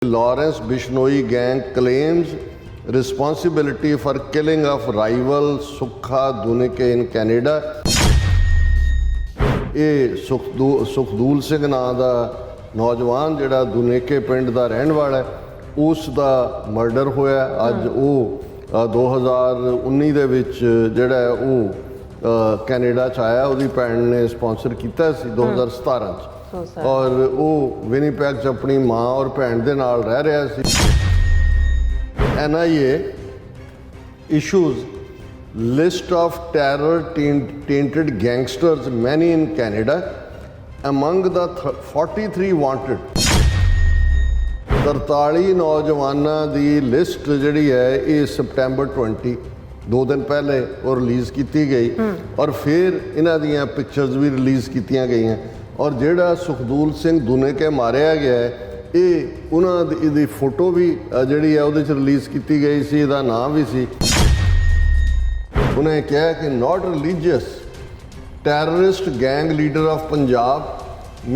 Lawrence Bishnoi gang claims responsibility for killing of rival Sukha Dunike in Canada. ਇਹ ਸੁਖਦੂਲ ਸਿੰਘ ਨਾਂ ਦਾ ਨੌਜਵਾਨ ਜਿਹੜਾ ਦੁਨੇਕੇ ਪਿੰਡ ਦਾ ਰਹਿਣ ਵਾਲਾ ਹੈ, ਉਸ ਦਾ ਮਰਡਰ ਹੋਇਆ ਅੱਜ। ਉਹ 2019 ਦੇ ਵਿੱਚ ਜਿਹੜਾ ਹੈ ਉਹ ਕੈਨੇਡਾ 'ਚ ਆਇਆ, ਉਹਦੀ ਭੈਣ ਨੇ ਸਪਾਂਸਰ ਕੀਤਾ ਸੀ 2017 'ਚ, ਔਰ ਉਹ ਵਿਨੀਪੈਗ 'ਚ ਆਪਣੀ ਮਾਂ ਔਰ ਭੈਣ ਦੇ ਨਾਲ ਰਹਿ ਰਿਹਾ ਸੀ। NIA issues list of terror tainted gangsters, many in Canada. Among the 43 wanted, 43 ਨੌਜਵਾਨਾਂ ਦੀ ਲਿਸਟ ਜਿਹੜੀ ਹੈ ਇਹ ਸਪਟੈਂਬਰ 20 2 ਦਿਨ ਪਹਿਲੇ ਉਹ ਰਿਲੀਜ਼ ਕੀਤੀ ਗਈ, ਔਰ ਫਿਰ ਇਹਨਾਂ ਦੀਆਂ ਪਿਕਚਰਸ ਵੀ ਰਿਲੀਜ਼ ਕੀਤੀਆਂ ਗਈਆਂ। ਔਰ ਜਿਹੜਾ ਸੁਖਦੂਲ ਸਿੰਘ ਦੁਨੇਕੇ ਮਾਰਿਆ ਗਿਆ ਹੈ, ਇਹ ਉਹਨਾਂ ਦੀ ਫੋਟੋ ਵੀ ਜਿਹੜੀ ਹੈ ਉਹਦੇ 'ਚ ਰਿਲੀਜ਼ ਕੀਤੀ ਗਈ ਸੀ, ਇਹਦਾ ਨਾਮ ਵੀ ਸੀ। ਉਹਨੇ ਕਿਹਾ ਕਿ not religious terrorist gang leader of Punjab,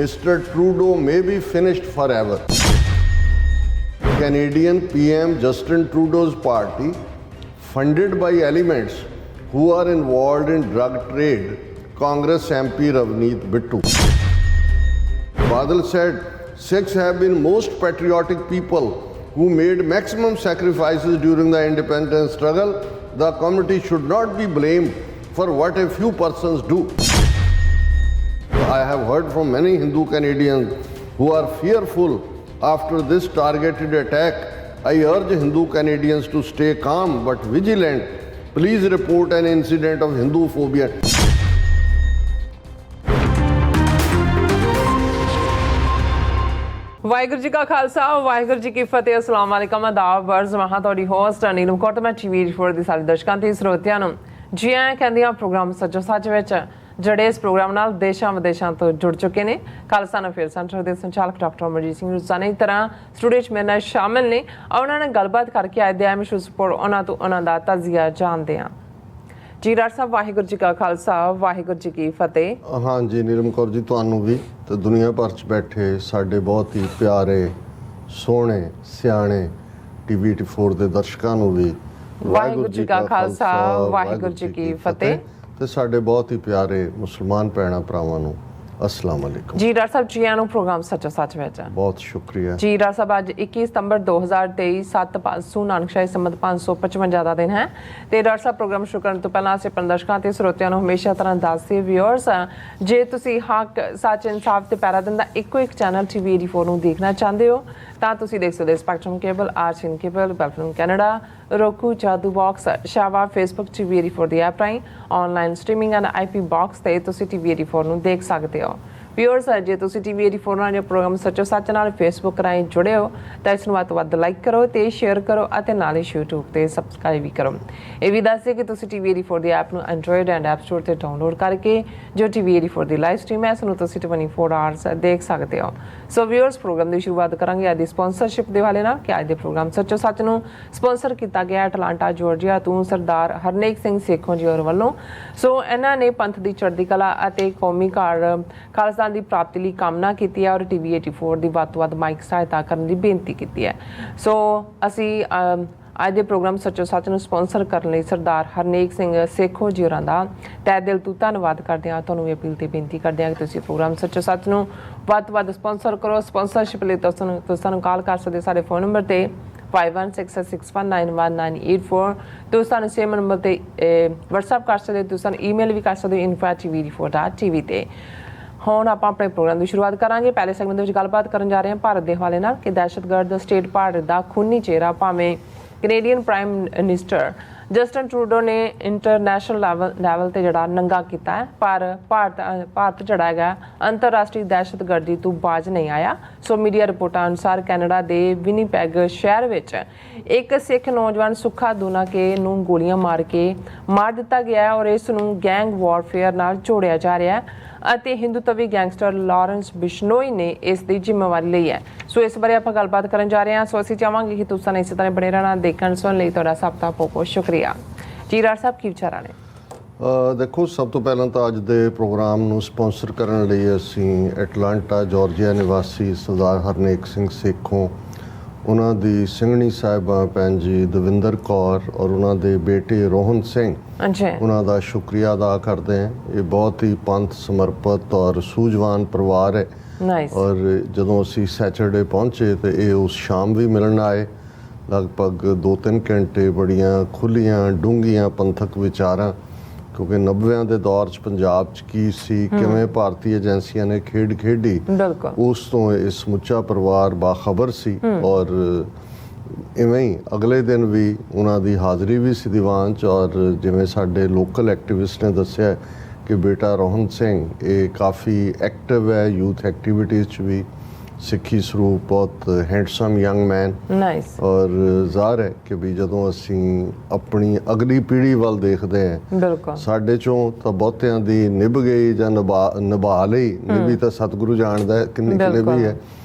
Mr. Trudeau may be finished forever. Canadian PM Justin Trudeau's party, funded by elements who are involved in drug trade, Congress MP Ravneet Bittu. Badal said, Sikhs have been most patriotic people who made maximum sacrifices during the independence struggle. The community should not be blamed for what a few persons do. I have heard from many Hindu Canadians who are fearful after this targeted attack. I urge Hindu Canadians to stay calm but vigilant. Please report an incident of Hindu phobia. Waheguru ji ਕਾ ਖਾਲਸਾ ਵਾਹਿਗੁਰੂ ਜੀ ਕੀ ਫਤਿਹ। ਅਸਲਾਮ ਵਾਲੇਕਮ, ਆਦਾਬ, ਵਰਜ਼ ਮਹਾਂ ਤੁਹਾਡੀ host Neelam Kaur ਤੇ ਮੈਂ TV ਦੇ ਸਾਰੇ ਦਰਸ਼ਕਾਂ ਤੇ ਸਰੋਤਿਆਂ ਨੂੰ ਜੀ ਆਇਆਂ ਕਹਿੰਦੀਆਂ ਪ੍ਰੋਗਰਾਮ ਸੱਚੋ ਸੱਚ ਵਿੱਚ ਜਿਹੜੇ ਇਸ ਪ੍ਰੋਗਰਾਮ ਨਾਲ ਦੇਸ਼ਾਂ ਵਿਦੇਸ਼ਾਂ ਤੋਂ ਜੁੜ ਚੁੱਕੇ ਨੇ। ਖਾਲਸਾ ਅਫੇਅਰ ਸੈਂਟਰ ਦੇ ਸੰਚਾਲਕ ਡਾਕਟਰ ਅਮਰਜੀਤ ਸਿੰਘ ਰੋਜ਼ਾਨਾ ਦੀ ਤਰ੍ਹਾਂ ਸਟੂਡੀਓ 'ਚ ਮੇਰੇ ਨਾਲ ਸ਼ਾਮਿਲ ਨੇ। ਉਹਨਾਂ ਨਾਲ ਗੱਲਬਾਤ ਕਰਕੇ ਅੱਜ ਦੇ ਅਹਿਮ ਇਸ਼ੂਜ਼ ਉੱਪਰ ਉਹਨਾਂ ਤੋਂ ਉਹਨਾਂ ਦਾ ਤਾਜ਼ੀਆ ਜਾਣਦੇ ਹਾਂ। ਜੀ ਡਾਕਟਰ ਸਾਹਿਬ, ਵਾਹਿਗੁਰੂ ਜੀ ਕਾ ਖਾਲਸਾ ਵਾਹਿਗੁਰੂ ਜੀ ਕੀ ਫਤਿਹ। ਹਾਂਜੀ ਨੀਲਮ ਕੌਰ ਜੀ, ਤੁਹਾਨੂੰ ਵੀ ਤੇ ਦੁਨੀਆ ਭਰ 'ਚ ਬੈਠੇ ਸਾਡੇ ਬਹੁਤ ਹੀ ਪਿਆਰੇ ਸੋਹਣੇ ਸਿਆਣੇ TV ਦੇ ਦਰਸ਼ਕਾਂ ਨੂੰ ਵੀ ਵਾਹਿਗੁਰੂ ਜੀ ਕਾ ਖਾਲਸਾ ਵਾਹਿਗੁਰੂ ਜੀ ਕੀ ਫਤਿਹ। ਤੇ ਸਾਡੇ ਬਹੁਤ ਹੀ ਪਿਆਰੇ ਮੁਸਲਮਾਨ ਭੈਣਾਂ ਭਰਾਵਾਂ ਨੂੰ ਅਸਲਾਮ ਵਾਲੇਕੁਮ। ਜੀ ਡਾਕਟਰ ਸਾਹਿਬ, ਜੀ ਆਇਆਂ ਨੂੰ ਪ੍ਰੋਗਰਾਮ ਸੱਚੋ ਸੱਚ ਵਿੱਚ। ਬਹੁਤ ਸ਼ੁਕਰੀਆ ਜੀ ਡਾਕਟਰ ਸਾਹਿਬ, ਅੱਜ 21 ਸਤੰਬਰ 2023 7 ਨਾਨਕਸ਼ਾਹੀ ਸੰਮਤ 555 ਦਾ ਦਿਨ ਹੈ। ਤੇ ਡਾਕਟਰ ਸਾਹਿਬ, ਪ੍ਰੋਗਰਾਮ ਸ਼ੁਰੂ ਕਰਨ ਤੋਂ ਪਹਿਲਾਂ ਅਸੀਂ ਆਪਣੇ ਦਰਸ਼ਕਾਂ ਤੇ ਸਰੋਤਿਆਂ ਨੂੰ ਹਮੇਸ਼ਾ ਤਰ੍ਹਾਂ ਦੱਸਦੇ ਵਿਊਅਰਸ, ਜੇ ਤੁਸੀਂ ਹੱਕ ਸੱਚ ਇਨਸਾਫ ਤੇ ਪੈਰਾ ਦਿੰਦਾ ਇੱਕੋ ਇੱਕ ਚੈਨਲ TV 84 ਨੂੰ ਦੇਖਣਾ ਚਾਹੁੰਦੇ ਹੋ ਤਾਂ ਤੁਸੀਂ ਦੇਖ ਸਕਦੇ ਸਪੈਕਟਰਮ ਕੇਬਲ, ਆਰਚਨ ਕੇਬਲ, ਬੈਲਫਨ ਕੈਨੇਡਾ, roku, ਜਾਦੂ ਬਾਕਸ, ਸ਼ਾਵਾ, ਫੇਸਬੁੱਕ TV 84 ਦੀ ਐਪ ਰਾਹੀਂ online streaming and IP box ਤੇ ਤੁਸੀਂ TV 84 ਨੂੰ ਦੇਖ ਸਕਦੇ ਹੋ। ਵਿਊਅਰਸ, ਜੇ ਤੁਸੀਂ TV 84 ਨਾਲ ਪ੍ਰੋਗਰਾਮ ਸੱਚੋ ਸੱਚ ਨਾਲ ਫੇਸਬੁੱਕ ਰਾਹੀਂ ਜੁੜੇ ਹੋ ਤਾਂ ਇਸ ਨੂੰ ਵੱਧ ਤੋਂ ਵੱਧ ਲਾਈਕ ਕਰੋ ਤੇ ਸ਼ੇਅਰ ਕਰੋ ਅਤੇ ਨਾਲ ਹੀ YouTube ਤੇ ਸਬਸਕ੍ਰਾਈਬ ਵੀ ਕਰੋ। ਇਹ ਵੀ ਦੱਸ ਦਿਓ ਕਿ ਤੁਸੀਂ TV 84 ਦੀ ਐਪ ਨੂੰ ਐਂਡਰੋਇਡ ਐਂਡ ਐਪ ਸਟੋਰ ਤੇ ਡਾਊਨਲੋਡ ਕਰਕੇ ਜੋ TV 84 ਦੀ ਲਾਈਵ ਸਟ੍ਰੀਮ ਹੈ ਇਸ ਨੂੰ ਤੁਸੀਂ 24 ਆਵਰਸ ਦੇਖ ਸਕਦੇ ਹੋ। ਸੋ ਵਿਊਅਰਸ, ਪ੍ਰੋਗਰਾਮ ਦੀ ਸ਼ੁਰੂਆਤ ਕਰਾਂਗੇ ਅੱਜ ਦੀ ਸਪਾਂਸਰਸ਼ਿਪ ਦੇ ਵਾਲੇ ਨਾਲ ਕਿ ਅੱਜ ਦੇ ਪ੍ਰੋਗਰਾਮ ਸੱਚੋ ਸੱਚ ਨੂੰ ਸਪਾਂਸਰ ਕੀਤਾ ਗਿਆ ਐਟਲਾਂਟਾ ਜਾਰਜੀਆ ਤੋਂ ਸਰਦਾਰ ਹਰਨੇਕ ਸਿੰਘ ਸੇਖੋਂ ਜੀ ਹੋਰ ਵੱਲੋਂ। ਸੋ ਇਹਨਾਂ ਨੇ ਪੰਥ ਦੀ ਚੜ੍ਹਦੀ ਕਲਾ ਅਤੇ ਕੌਮੀ ਖਾਲਸਾ ਦੀ ਪ੍ਰਾਪਤੀ ਲਈ ਕਾਮਨਾ ਕੀਤੀ ਹੈ ਔਰ TV 84 ਦੀ ਵੱਧ ਤੋਂ ਵੱਧ ਮਾਈਕ ਸਹਾਇਤਾ ਕਰਨ ਦੀ ਬੇਨਤੀ ਕੀਤੀ ਹੈ। ਸੋ ਅਸੀਂ ਅੱਜ ਦੇ ਪ੍ਰੋਗਰਾਮ ਸੱਚੋ ਸੱਚ ਨੂੰ ਸਪਾਂਸਰ ਕਰਨ ਲਈ ਸਰਦਾਰ ਹਰਨੇਕ ਸਿੰਘ ਸੇਖੋਂ ਜੀ ਹੋਰਾਂ ਦਾ ਤਹਿ ਦਿਲ ਤੋਂ ਧੰਨਵਾਦ ਕਰਦੇ ਹਾਂ। ਤੁਹਾਨੂੰ ਵੀ ਅਪੀਲ ਤੇ ਬੇਨਤੀ ਕਰਦੇ ਹਾਂ ਕਿ ਤੁਸੀਂ ਪ੍ਰੋਗਰਾਮ ਸੱਚੋ ਸੱਚ ਨੂੰ ਵੱਧ ਤੋਂ ਵੱਧ ਸਪਾਂਸਰ ਕਰੋ। ਸਪਾਂਸਰਸ਼ਿਪ ਲਈ ਤੁਸੀਂ ਸਾਨੂੰ ਕਾਲ ਕਰ ਸਕਦੇ ਸਾਡੇ ਫੋਨ ਨੰਬਰ ਤੇ 5166619184। ਤੁਸੀਂ ਸਾਨੂੰ ਸੇਮ ਨੰਬਰ ਤੇ WhatsApp ਕਰ ਸਕਦੇ ਹੋ, ਤੁਸੀਂ ਸਾਨੂੰ ਈਮੇਲ ਵੀ ਕਰ ਸਕਦੇ ਹੋ info@tv84.tv ਤੇ। ਹੁਣ ਆਪਾਂ ਆਪਣੇ ਪ੍ਰੋਗਰਾਮ ਦੀ ਸ਼ੁਰੂਆਤ ਕਰਾਂਗੇ। ਪਹਿਲੇ ਸੈਗਮੈਂਟ ਦੇ ਵਿੱਚ ਗੱਲਬਾਤ ਕਰਨ ਜਾ ਰਹੇ ਹਾਂ ਭਾਰਤ ਦੇ ਹਵਾਲੇ ਨਾਲ ਕਿ ਦਹਿਸ਼ਤਗਰਦ ਸਟੇਟ ਭਾਰਤ ਦਾ ਖੂਨੀ ਚਿਹਰਾ ਭਾਵੇਂ Canadian prime minister Justin Trudeau ਨੇ ਇੰਟਰਨੈਸ਼ਨਲ ਲੈਵਲ ਤੇ ਜਿਹੜਾ ਨੰਗਾ ਕੀਤਾ ਹੈ, ਪਰ ਭਾਰਤ ਜਿਹੜਾ ਹੈਗਾ ਅੰਤਰਰਾਸ਼ਟਰੀ ਦਹਿਸ਼ਤਗਰਦੀ ਤੋਂ ਬਾਜ ਨਹੀਂ ਆਇਆ। ਸੋ ਮੀਡੀਆ ਰਿਪੋਰਟਾਂ ਅਨੁਸਾਰ ਕੈਨੇਡਾ ਦੇ ਵਿਨੀਪੈਗ ਸ਼ਹਿਰ ਵਿੱਚ ਇੱਕ ਸਿੱਖ ਨੌਜਵਾਨ ਸੁੱਖਾ ਦੁਨਾਕੇ ਨੂੰ ਗੋਲੀਆਂ ਮਾਰ ਦਿੱਤਾ ਗਿਆ ਔਰ ਇਸ ਨੂੰ ਗੈਂਗ ਵਾਰਫੇਅਰ ਨਾਲ ਜੋੜਿਆ ਜਾ ਰਿਹਾ ਹੈ ਅਤੇ ਹਿੰਦੂਤਵੀ ਗੈਂਗਸਟਰ ਲਾਰੈਂਸ ਬਿਸ਼ਨੋਈ ਨੇ ਇਸ ਦੀ ਜ਼ਿੰਮੇਵਾਰੀ ਲਈ ਹੈ। ਸੋ ਇਸ ਬਾਰੇ ਆਪਾਂ ਗੱਲਬਾਤ ਕਰਨ ਜਾ ਰਹੇ ਹਾਂ। ਸੋ ਅਸੀਂ ਚਾਹਾਂਗੇ ਕਿ ਤੁਸੀਂ ਇਸੇ ਤਰ੍ਹਾਂ ਬਣੇ ਰਹਿਣਾ। ਦੇਖਣ ਸੁਣਨ ਲਈ ਤੁਹਾਡਾ ਸਭ ਦਾ ਬਹੁਤ ਸ਼ੁਕਰੀਆ। ਜੀ ਰਾਜ ਸਾਹਿਬ, ਕੀ ਵਿਚਾਰਾਂ ਨੇ? ਦੇਖੋ, ਸਭ ਤੋਂ ਪਹਿਲਾਂ ਤਾਂ ਅੱਜ ਦੇ ਪ੍ਰੋਗਰਾਮ ਨੂੰ ਸਪਾਂਸਰ ਕਰਨ ਲਈ ਅਸੀਂ ਐਟਲਾਂਟਾ ਜਾਰਜੀਆ ਨਿਵਾਸੀ ਸਰਦਾਰ ਹਰਨੇਕ ਸਿੰਘ ਸੇਖੋਂ ਉਹਨਾਂ ਦੀ ਸਿੰਘਣੀ ਸਾਹਿਬਾਂ ਭੈਣ ਜੀ ਦਵਿੰਦਰ ਕੌਰ ਔਰ ਉਹਨਾਂ ਦੇ ਬੇਟੇ ਰੋਹਨ ਸਿੰਘ, ਅੱਛਾ ਉਹਨਾਂ ਦਾ ਸ਼ੁਕਰੀਆ ਅਦਾ ਕਰਦੇ ਹਾਂ। ਇਹ ਬਹੁਤ ਹੀ ਪੰਥ ਸਮਰਪਿਤ ਔਰ ਸੂਝਵਾਨ ਪਰਿਵਾਰ ਹੈ। ਨਾਈਸ। ਔਰ ਜਦੋਂ ਅਸੀਂ ਸੈਚਰਡੇ ਪਹੁੰਚੇ ਤੇ ਇਹ ਉਸ ਸ਼ਾਮ ਵੀ ਮਿਲਣ ਆਏ। ਲਗਭਗ 2-3 ਘੰਟੇ ਬੜੀਆਂ ਖੁੱਲੀਆਂ ਡੂੰਘੀਆਂ ਪੰਥਕ ਵਿਚਾਰਾਂ, ਕਿਉਂਕਿ 90ਵਿਆਂ ਦੇ ਦੌਰ 'ਚ ਪੰਜਾਬ 'ਚ ਕੀ ਸੀ, ਕਿਵੇਂ ਭਾਰਤੀ ਏਜੰਸੀਆਂ ਨੇ ਖੇਡ ਖੇਡੀ, ਬਿਲਕੁਲ ਉਸ ਤੋਂ ਇਹ ਸਮੁੱਚਾ ਪਰਿਵਾਰ ਬਾਖਬਰ ਸੀ। ਔਰ ਇਵੇਂ ਹੀ ਅਗਲੇ ਦਿਨ ਵੀ ਉਹਨਾਂ ਦੀ ਹਾਜ਼ਰੀ ਵੀ ਸੀ ਦੀਵਾਨ 'ਚ। ਔਰ ਜਿਵੇਂ ਸਾਡੇ ਲੋਕਲ ਐਕਟਿਵਿਸਟ ਨੇ ਦੱਸਿਆ ਕਿ ਬੇਟਾ ਰੋਹਨ ਸਿੰਘ ਇਹ ਕਾਫੀ ਐਕਟਿਵ ਹੈ ਯੂਥ ਐਕਟੀਵਿਟੀਜ਼ 'ਚ ਵੀ, ਸਿੱਖੀ ਸਰੂਪ, ਬਹੁਤ ਹੈਂਡਸਮ ਯੰਗ ਮੈਨ। ਨਾਈਸ। ਔਰ ਜ਼ਾਹਰ ਹੈ ਕਿ ਵੀ ਜਦੋਂ ਅਸੀਂ ਆਪਣੀ ਅਗਲੀ ਪੀੜ੍ਹੀ ਵੱਲ ਦੇਖਦੇ ਹਾਂ, ਬਿਲਕੁਲ ਸਾਡੇ ਚੋਂ ਤਾਂ ਬਹੁਤਿਆਂ ਦੀ ਨਿਭ ਗਈ ਜਾਂ ਨਿਭਾ ਲਈ, ਨਿਭੀ ਤਾਂ ਸਤਿਗੁਰੂ ਜਾਣਦਾ ਹੈ ਕਿੰਨੀ ਕੁ ਨਿਭੀ ਹੈ,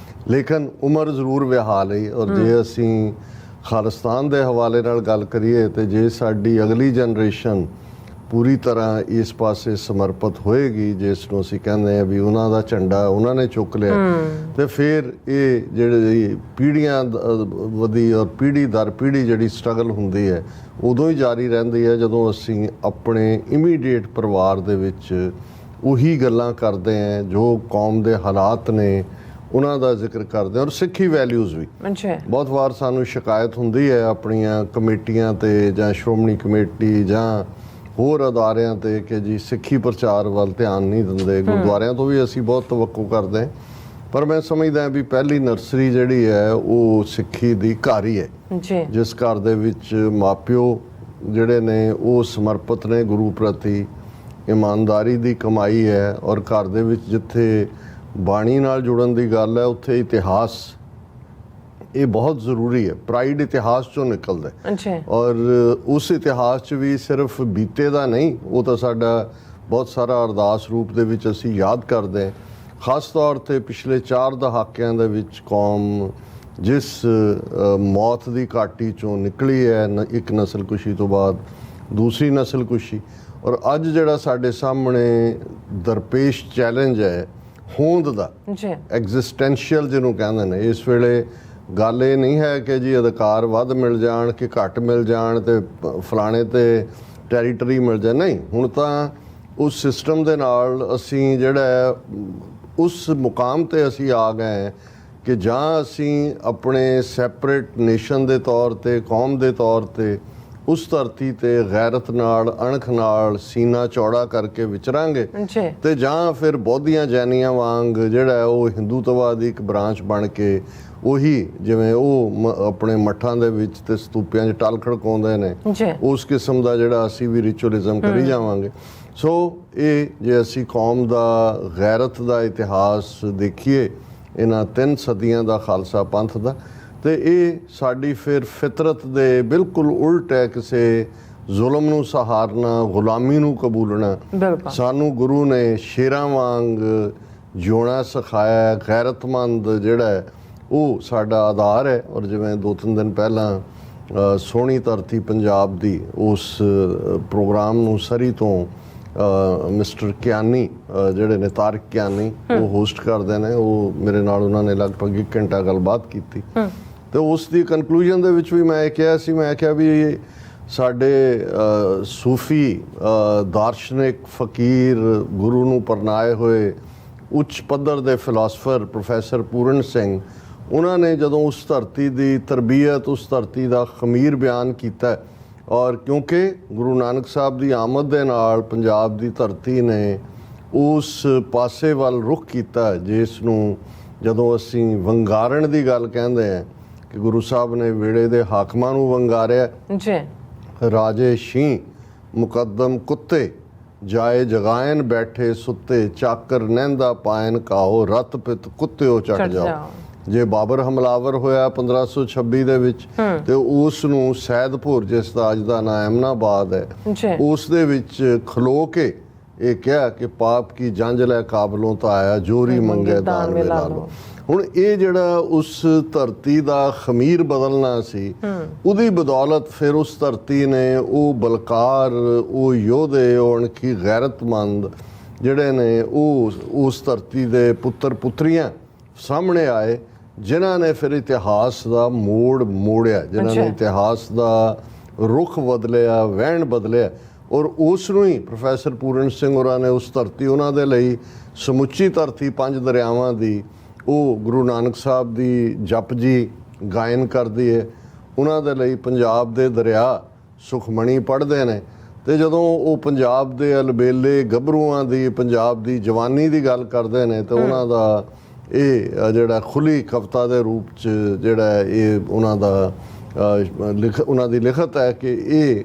ਲੇਕਿਨ ਉਮਰ ਜ਼ਰੂਰ ਵਿਹਾ ਲਈ। ਔਰ ਜੇ ਅਸੀਂ ਖਾਲਿਸਤਾਨ ਦੇ ਹਵਾਲੇ ਨਾਲ ਗੱਲ ਕਰੀਏ ਤੇ ਜੇ ਸਾਡੀ ਅਗਲੀ ਜਨਰੇਸ਼ਨ ਪੂਰੀ ਤਰ੍ਹਾਂ ਇਸ ਪਾਸੇ ਸਮਰਪਿਤ ਹੋਏਗੀ, ਜਿਸ ਨੂੰ ਅਸੀਂ ਕਹਿੰਦੇ ਆ ਵੀ ਉਹਨਾਂ ਦਾ ਝੰਡਾ ਉਹਨਾਂ ਨੇ ਚੁੱਕ ਲਿਆ, ਤੇ ਫਿਰ ਇਹ ਜਿਹੜੇ ਪੀੜ੍ਹੀਆਂ ਵਧੀ ਔਰ ਪੀੜ੍ਹੀ ਦਰ ਪੀੜ੍ਹੀ ਜਿਹੜੀ ਸਟਰਗਲ ਹੁੰਦੀ ਹੈ ਉਦੋਂ ਹੀ ਜਾਰੀ ਰਹਿੰਦੀ ਹੈ ਜਦੋਂ ਅਸੀਂ ਆਪਣੇ ਇਮੀਡੀਏਟ ਪਰਿਵਾਰ ਦੇ ਵਿੱਚ ਉਹੀ ਗੱਲਾਂ ਕਰਦੇ ਹਾਂ ਜੋ ਕੌਮ ਦੇ ਹਾਲਾਤ ਨੇ, ਉਹਨਾਂ ਦਾ ਜ਼ਿਕਰ ਕਰਦੇ ਹਾਂ। ਔਰ ਸਿੱਖੀ ਵੈਲਿਊਜ਼ ਵੀ ਅੱਛਾ ਬਹੁਤ ਵਾਰ ਸਾਨੂੰ ਸ਼ਿਕਾਇਤ ਹੁੰਦੀ ਹੈ ਆਪਣੀਆਂ ਕਮੇਟੀਆਂ ਤੇ ਜਾਂ ਸ਼੍ਰੋਮਣੀ ਕਮੇਟੀ ਜਾਂ ਹੋਰ ਅਦਾਰਿਆਂ ਤੇ ਕਿ ਜੀ ਸਿੱਖੀ ਪ੍ਰਚਾਰ ਵੱਲ ਧਿਆਨ ਨਹੀਂ ਦਿੰਦੇ। ਗੁਰਦੁਆਰਿਆਂ ਤੋਂ ਵੀ ਅਸੀਂ ਬਹੁਤ ਤਵੱਕੂ ਕਰਦੇ ਹਾਂ, ਪਰ ਮੈਂ ਸਮਝਦਾ ਵੀ ਪਹਿਲੀ ਨਰਸਰੀ ਜਿਹੜੀ ਹੈ ਉਹ ਸਿੱਖੀ ਦੀ ਘਰ ਹੀ ਹੈ। ਜੀ। ਜਿਸ ਘਰ ਦੇ ਵਿੱਚ ਮਾਪਿਓ ਜਿਹੜੇ ਨੇ ਉਹ ਸਮਰਪਿਤ ਨੇ ਗੁਰੂ ਪ੍ਰਤੀ, ਇਮਾਨਦਾਰੀ ਦੀ ਕਮਾਈ ਹੈ। ਔਰ ਘਰ ਦੇ ਵਿੱਚ ਜਿੱਥੇ ਬਾਣੀ ਨਾਲ ਜੁੜਨ ਦੀ ਗੱਲ ਹੈ ਉੱਥੇ ਇਤਿਹਾਸ ਇਹ ਬਹੁਤ ਜ਼ਰੂਰੀ ਹੈ। ਪ੍ਰਾਈਡ ਇਤਿਹਾਸ ਚੋਂ ਨਿਕਲਦਾ ਹੈ। ਅੱਛਾ। ਔਰ ਉਸ ਇਤਿਹਾਸ 'ਚ ਵੀ ਸਿਰਫ ਬੀਤੇ ਦਾ ਨਹੀਂ, ਉਹ ਤਾਂ ਸਾਡਾ ਬਹੁਤ ਸਾਰਾ ਅਰਦਾਸ ਰੂਪ ਦੇ ਵਿੱਚ ਅਸੀਂ ਯਾਦ ਕਰਦੇ ਹਾਂ। ਖਾਸ ਤੌਰ 'ਤੇ ਪਿਛਲੇ 4 ਦਹਾਕਿਆਂ ਦੇ ਵਿੱਚ ਕੌਮ ਜਿਸ ਮੌਤ ਦੀ ਘਾਟੀ ਚੋਂ ਨਿਕਲੀ ਹੈ, ਇੱਕ ਨਸਲਕੁਸ਼ੀ ਤੋਂ ਬਾਅਦ ਦੂਸਰੀ ਨਸਲਕੁਸ਼ੀ, ਔਰ ਅੱਜ ਜਿਹੜਾ ਸਾਡੇ ਸਾਹਮਣੇ ਦਰਪੇਸ਼ ਚੈਲੰਜ ਹੈ ਹੋਂਦ ਦਾ, ਜੀ, ਐਗਜ਼ਿਸਟੈਂਸ਼ੀਅਲ ਜਿਹਨੂੰ ਕਹਿੰਦੇ ਨੇ, ਇਸ ਵੇਲੇ ਗੱਲ ਇਹ ਨਹੀਂ ਹੈ ਕਿ ਜੀ ਅਧਿਕਾਰ ਵੱਧ ਮਿਲ ਜਾਣ ਕਿ ਘੱਟ ਮਿਲ ਜਾਣ ਤੇ ਫਲਾਣੇ ਤੇ ਟੈਰੀਟਰੀ ਮਿਲ ਜਾਏ। ਨਹੀਂ, ਹੁਣ ਤਾਂ ਉਸ ਸਿਸਟਮ ਦੇ ਨਾਲ ਅਸੀਂ ਜਿਹੜਾ ਉਸ ਮੁਕਾਮ ਤੇ ਅਸੀਂ ਆ ਗਏ ਹਾਂ ਕਿ ਜਾਂ ਅਸੀਂ ਆਪਣੇ ਸੈਪਰੇਟ ਨੇਸ਼ਨ ਦੇ ਤੌਰ ਤੇ, ਕੌਮ ਦੇ ਤੌਰ ਤੇ ਉਸ ਧਰਤੀ ਤੇ ਗੈਰਤ ਨਾਲ, ਅਣਖ ਨਾਲ ਸੀਨਾ ਚੌੜਾ ਕਰਕੇ ਵਿਚਰਾਂਗੇ, ਤੇ ਜਾਂ ਫਿਰ ਬੌਧੀਆਂ ਜੈਨੀਆਂ ਵਾਂਗ ਜਿਹੜਾ ਉਹ ਹਿੰਦੂਤਵਾ ਦੀ ਇੱਕ ਬ੍ਰਾਂਚ ਬਣ ਕੇ ਉਹੀ ਜਿਵੇਂ ਉਹ ਆਪਣੇ ਮੱਠਾਂ ਦੇ ਵਿੱਚ ਤੇ ਸਤੂਪਿਆਂ 'ਚ ਟਲ ਖੜਕਾਉਂਦੇ ਨੇ, ਉਸ ਕਿਸਮ ਦਾ ਜਿਹੜਾ ਅਸੀਂ ਵੀ ਰਿਚੁਅਲਿਜ਼ਮ ਕਰੀ ਜਾਵਾਂਗੇ। ਸੋ ਇਹ ਜੇ ਅਸੀਂ ਕੌਮ ਦਾ ਗੈਰਤ ਦਾ ਇਤਿਹਾਸ ਦੇਖੀਏ ਇਹਨਾਂ 3 ਸਦੀਆਂ ਦਾ ਖਾਲਸਾ ਪੰਥ ਦਾ, ਤੇ ਇਹ ਸਾਡੀ ਫਿਰ ਫਿਤਰਤ ਦੇ ਬਿਲਕੁਲ ਉਲਟ ਹੈ। ਕਿਸੇ ਜ਼ੁਲਮ ਨੂੰ ਸਹਾਰਨਾ, ਗੁਲਾਮੀ ਨੂੰ ਕਬੂਲਣਾ। ਸਾਨੂੰ ਗੁਰੂ ਨੇ ਸ਼ੇਰਾਂ ਵਾਂਗ ਜਿਉਣਾ ਸਿਖਾਇਆ। ਗੈਰਤਮੰਦ ਜਿਹੜਾ ਉਹ ਸਾਡਾ ਆਧਾਰ ਹੈ। ਔਰ ਜਿਵੇਂ 2-3 ਦਿਨ ਪਹਿਲਾਂ ਸੋਹਣੀ ਧਰਤੀ ਪੰਜਾਬ ਦੀ ਉਸ ਪ੍ਰੋਗਰਾਮ ਨੂੰ ਸਰੀ ਤੋਂ ਮਿਸਟਰ ਕਿਆਨੀ ਜਿਹੜੇ ਨੇ, ਤਾਰਿਕ ਕਿਆਨੀ, ਉਹ ਹੋਸਟ ਕਰਦੇ ਨੇ, ਉਹ ਮੇਰੇ ਨਾਲ ਉਹਨਾਂ ਨੇ ਲਗਭਗ 1 ਘੰਟਾ ਗੱਲਬਾਤ ਕੀਤੀ। ਤੇ ਉਸ ਦੀ ਕਨਕਲੂਜਨ ਦੇ ਵਿੱਚ ਵੀ ਮੈਂ ਇਹ ਕਿਹਾ ਸੀ, ਮੈਂ ਕਿਹਾ ਵੀ ਸਾਡੇ ਸੂਫੀ ਦਾਰਸ਼ਨਿਕ ਫਕੀਰ, ਗੁਰੂ ਨੂੰ ਪਰਨਾਏ ਹੋਏ ਉੱਚ ਪੱਧਰ ਦੇ ਫਿਲਾਸਫਰ ਪ੍ਰੋਫੈਸਰ ਪੂਰਨ ਸਿੰਘ, ਉਹਨਾਂ ਨੇ ਜਦੋਂ ਉਸ ਧਰਤੀ ਦੀ ਤਰਬੀਅਤ, ਉਸ ਧਰਤੀ ਦਾ ਖਮੀਰ ਬਿਆਨ ਕੀਤਾ, ਔਰ ਕਿਉਂਕਿ ਗੁਰੂ ਨਾਨਕ ਸਾਹਿਬ ਦੀ ਆਮਦ ਦੇ ਨਾਲ ਪੰਜਾਬ ਦੀ ਧਰਤੀ ਨੇ ਉਸ ਪਾਸੇ ਵੱਲ ਰੁਖ ਕੀਤਾ ਜਿਸ ਨੂੰ ਜਦੋਂ ਅਸੀਂ ਵੰਗਾਰਨ ਦੀ ਗੱਲ ਕਹਿੰਦੇ ਹਾਂ ਕਿ ਗੁਰੂ ਸਾਹਿਬ ਨੇ ਵੇੜੇ ਦੇ ਹਾਕਮਾਂ ਨੂੰ ਵੰਗਾਰਿਆ। ਰਾਜੇ ਸ਼ੀਂ ਮੁਕੱਦਮ ਕੁੱਤੇ, ਜਾਏ ਜਗਾਇਨ ਬੈਠੇ ਸੁੱਤੇ, ਚਾਕਰ ਨਹਿੰਦਾ ਪਾਇਨ ਕਾਓ, ਰਤ ਪਿਤ ਕੁੱਤਿਓ ਚੜ ਜਾਓ। ਜੇ ਬਾਬਰ ਹਮਲਾਵਰ ਹੋਇਆ 1526 ਦੇ ਵਿੱਚ, ਤੇ ਉਸ ਨੂੰ ਸੈਦਪੁਰ, ਜਿਸ ਦਾ ਅੱਜ ਦਾ ਨਾਂ ਐਮਨਾਬਾਦ ਹੈ, ਉਸ ਦੇ ਵਿੱਚ ਖਲੋ ਕੇ ਇਹ ਕਿਹਾ ਕਿ ਪਾਪ ਕੀ ਜੰਜ ਲੈ ਕਾਬਲੋਂ ਤਾਂ ਆਇਆ, ਜੋਰੀ ਮੰਗੇ ਦਾਨ ਮਿਲਾ ਲੋ। ਹੁਣ ਇਹ ਜਿਹੜਾ ਉਸ ਧਰਤੀ ਦਾ ਖਮੀਰ ਬਦਲਣਾ ਸੀ, ਉਹਦੀ ਬਦੌਲਤ ਫਿਰ ਉਸ ਧਰਤੀ ਨੇ ਉਹ ਬਲਕਾਰ, ਉਹ ਯੋਧੇ, ਉਹ ਅਣਖੀ ਗੈਰਤਮੰਦ ਜਿਹੜੇ ਨੇ ਉਹ ਉਸ ਧਰਤੀ ਦੇ ਪੁੱਤਰ ਪੁੱਤਰੀਆਂ ਸਾਹਮਣੇ ਆਏ ਜਿਨ੍ਹਾਂ ਨੇ ਫਿਰ ਇਤਿਹਾਸ ਦਾ ਮੋੜਿਆ, ਜਿਨ੍ਹਾਂ ਨੇ ਇਤਿਹਾਸ ਦਾ ਰੁਖ ਬਦਲਿਆ, ਵਹਿਣ ਬਦਲਿਆ। ਔਰ ਉਸ ਨੂੰ ਹੀ ਪ੍ਰੋਫੈਸਰ ਪੂਰਨ ਸਿੰਘ ਹੋਰਾਂ ਨੇ ਉਸ ਧਰਤੀ, ਉਹਨਾਂ ਦੇ ਲਈ ਸਮੁੱਚੀ ਧਰਤੀ 5 ਦਰਿਆਵਾਂ ਦੀ, ਉਹ ਗੁਰੂ ਨਾਨਕ ਸਾਹਿਬ ਦੀ ਜਪ ਜੀ ਗਾਇਨ ਕਰਦੀ ਹੈ। ਉਹਨਾਂ ਦੇ ਲਈ ਪੰਜਾਬ ਦੇ ਦਰਿਆ ਸੁਖਮਣੀ ਪੜ੍ਹਦੇ ਨੇ। ਤੇ ਜਦੋਂ ਉਹ ਪੰਜਾਬ ਦੇ ਅਲਬੇਲੇ ਗੱਭਰੂਆਂ ਦੀ, ਪੰਜਾਬ ਦੀ ਜਵਾਨੀ ਦੀ ਗੱਲ ਕਰਦੇ ਨੇ ਤਾਂ ਉਹਨਾਂ ਦਾ ਇਹ ਜਿਹੜਾ ਖੁੱਲੀ ਕਵਿਤਾ ਦੇ ਰੂਪ 'ਚ ਜਿਹੜਾ ਇਹ ਉਹਨਾਂ ਦੀ ਲਿਖਤ ਹੈ ਕਿ ਇਹ